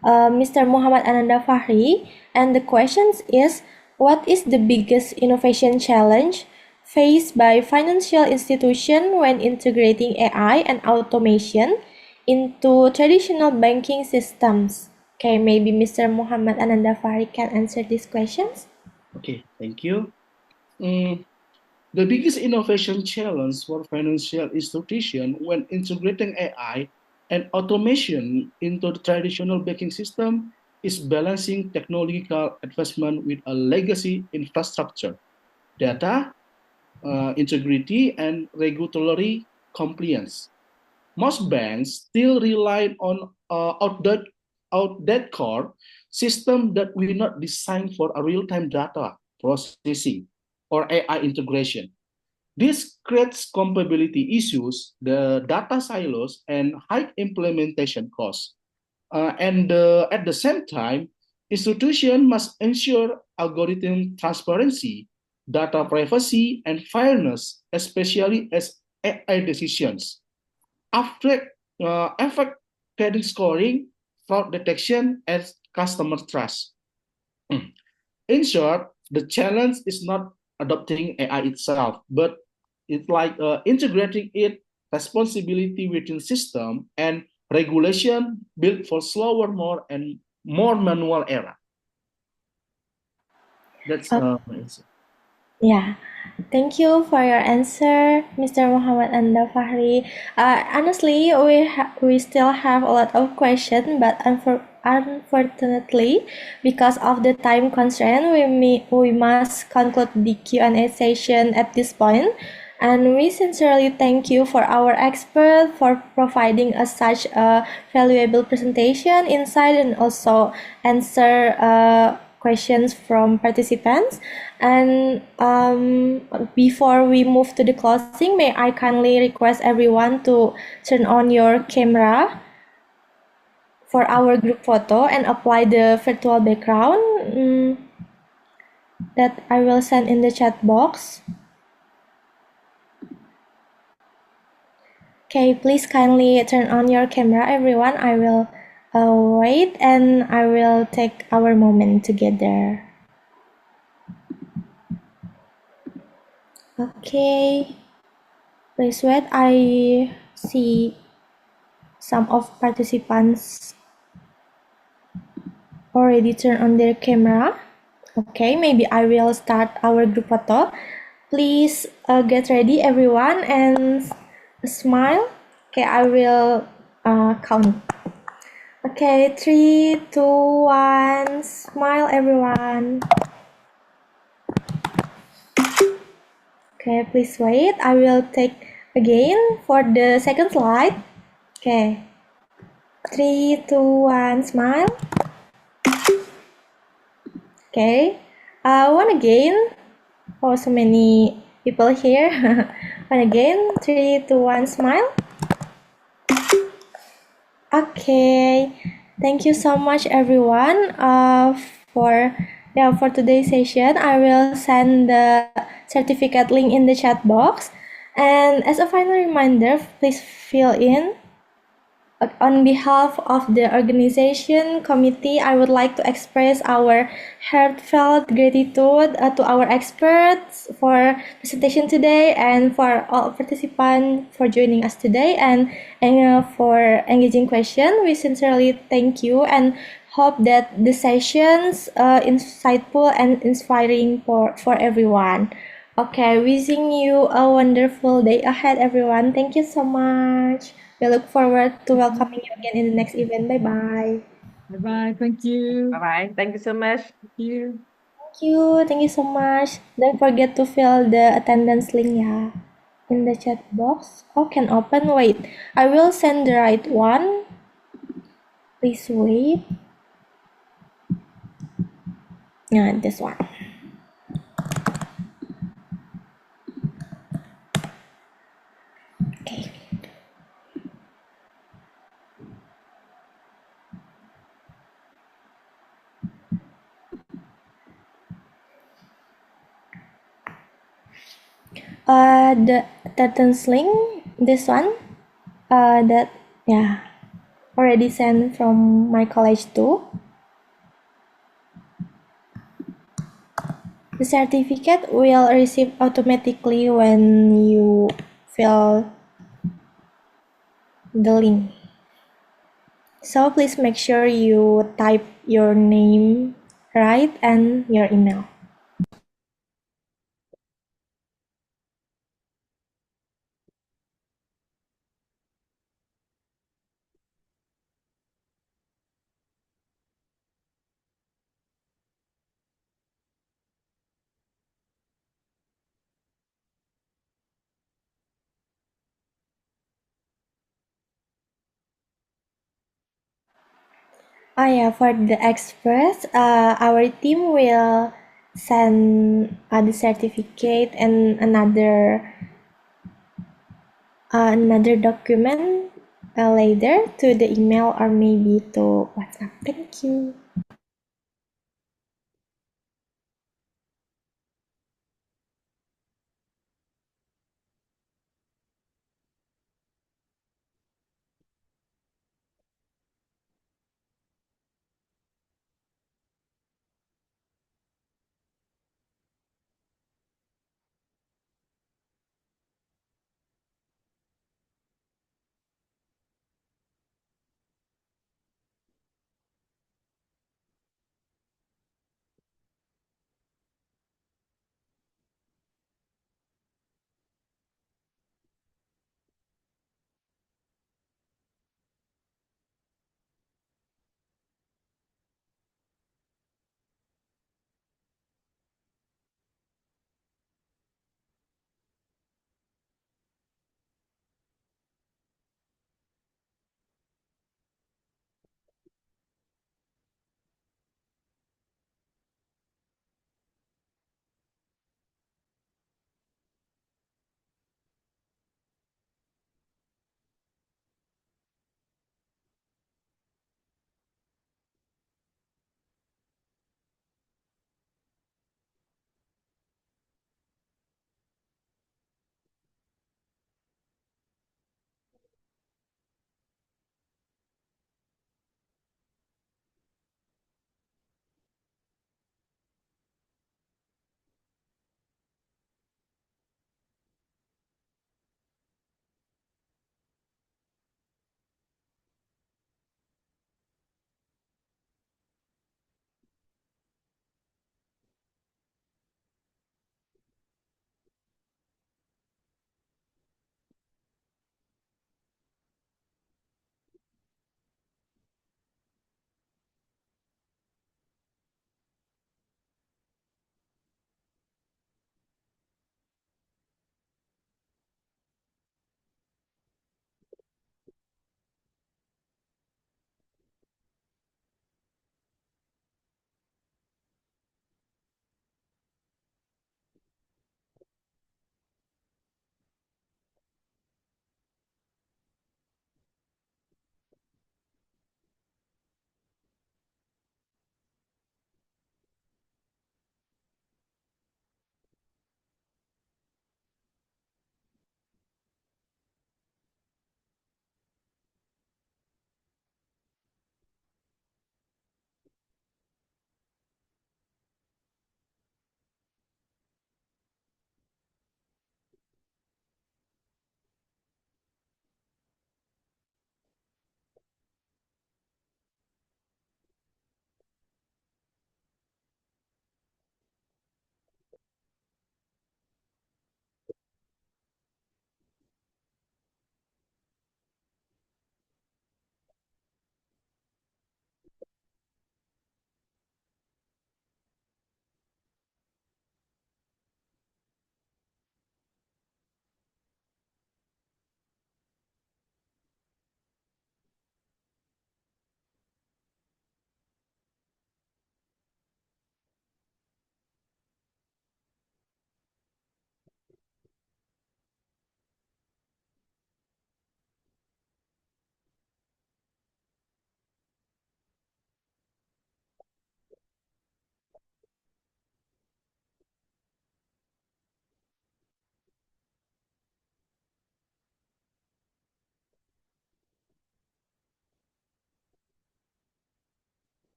Mr. Muhammad Ananda Fahri. And the questions is, what is the biggest innovation challenge faced by financial institution when integrating AI and automation into traditional banking systems? Okay, maybe Mr. Muhammad Ananda Fahri can answer these questions. Okay, thank you. The biggest innovation challenge for financial institutions when integrating AI and automation into the traditional banking system is balancing technological advancement with a legacy infrastructure, data, integrity, and regulatory compliance. Most banks still rely on outdated core system that were not designed for a real-time data processing or AI integration. This creates compatibility issues, the data silos, and high implementation costs. At the same time, institutions must ensure algorithm transparency, data privacy, and fairness, especially as AI decisions affect credit scoring, fraud detection, and customer trust. In short, the challenge is not adopting AI itself, but it's like integrating it responsibility within system and regulation built for slower, more manual era. That's my answer. Yeah, thank you for your answer, Mr. Muhammad Anda Fahri. Honestly, we still have a lot of questions, but unfortunately, because of the time constraint, we must conclude the Q&A session at this point. And we sincerely thank you for our expert for providing us such a valuable presentation, insight, and also answer questions from participants. And before we move to the closing, may I kindly request everyone to turn on your camera for our group photo and apply the virtual background that I will send in the chat box. Okay, please kindly turn on your camera, everyone. I will wait and I will take our moment together. Okay, please wait. I see some of participants already turn on their camera. Okay, maybe I will start our group photo. Please get ready, everyone, and smile. Okay, I will count. Okay, 3, 2, 1, smile, everyone. Okay, please wait. I will take again for the second slide. Okay, 3, 2, 1, smile. Okay, one again. Oh, so many people here. One again, 3, 2, 1, smile. Okay, thank you so much, everyone. For today's session, I will send the certificate link in the chat box. And as a final reminder, please fill in. On behalf of the organization committee, I would like to express our heartfelt gratitude to our experts for presentation today and for all participants for joining us today and for engaging question. We sincerely thank you and hope that the sessions insightful and inspiring for everyone. Okay, wishing you a wonderful day ahead, everyone. Thank you so much. We look forward to welcoming you again in the next event. Bye bye. Bye bye. Thank you. Bye bye. Thank you so much. Thank you. Thank you so much. Don't forget to fill the attendance link ya in the chat box. Oh, can open. Wait, I will send the right one. Please wait. Yeah, this one. Okay. The attendance link, this one. That yeah, already sent from my college too. The certificate will receive automatically when you fill the link. So please make sure you type your name right and your email. Oh yeah, for the express, our team will send the certificate and another document later to the email or maybe to WhatsApp. Thank you.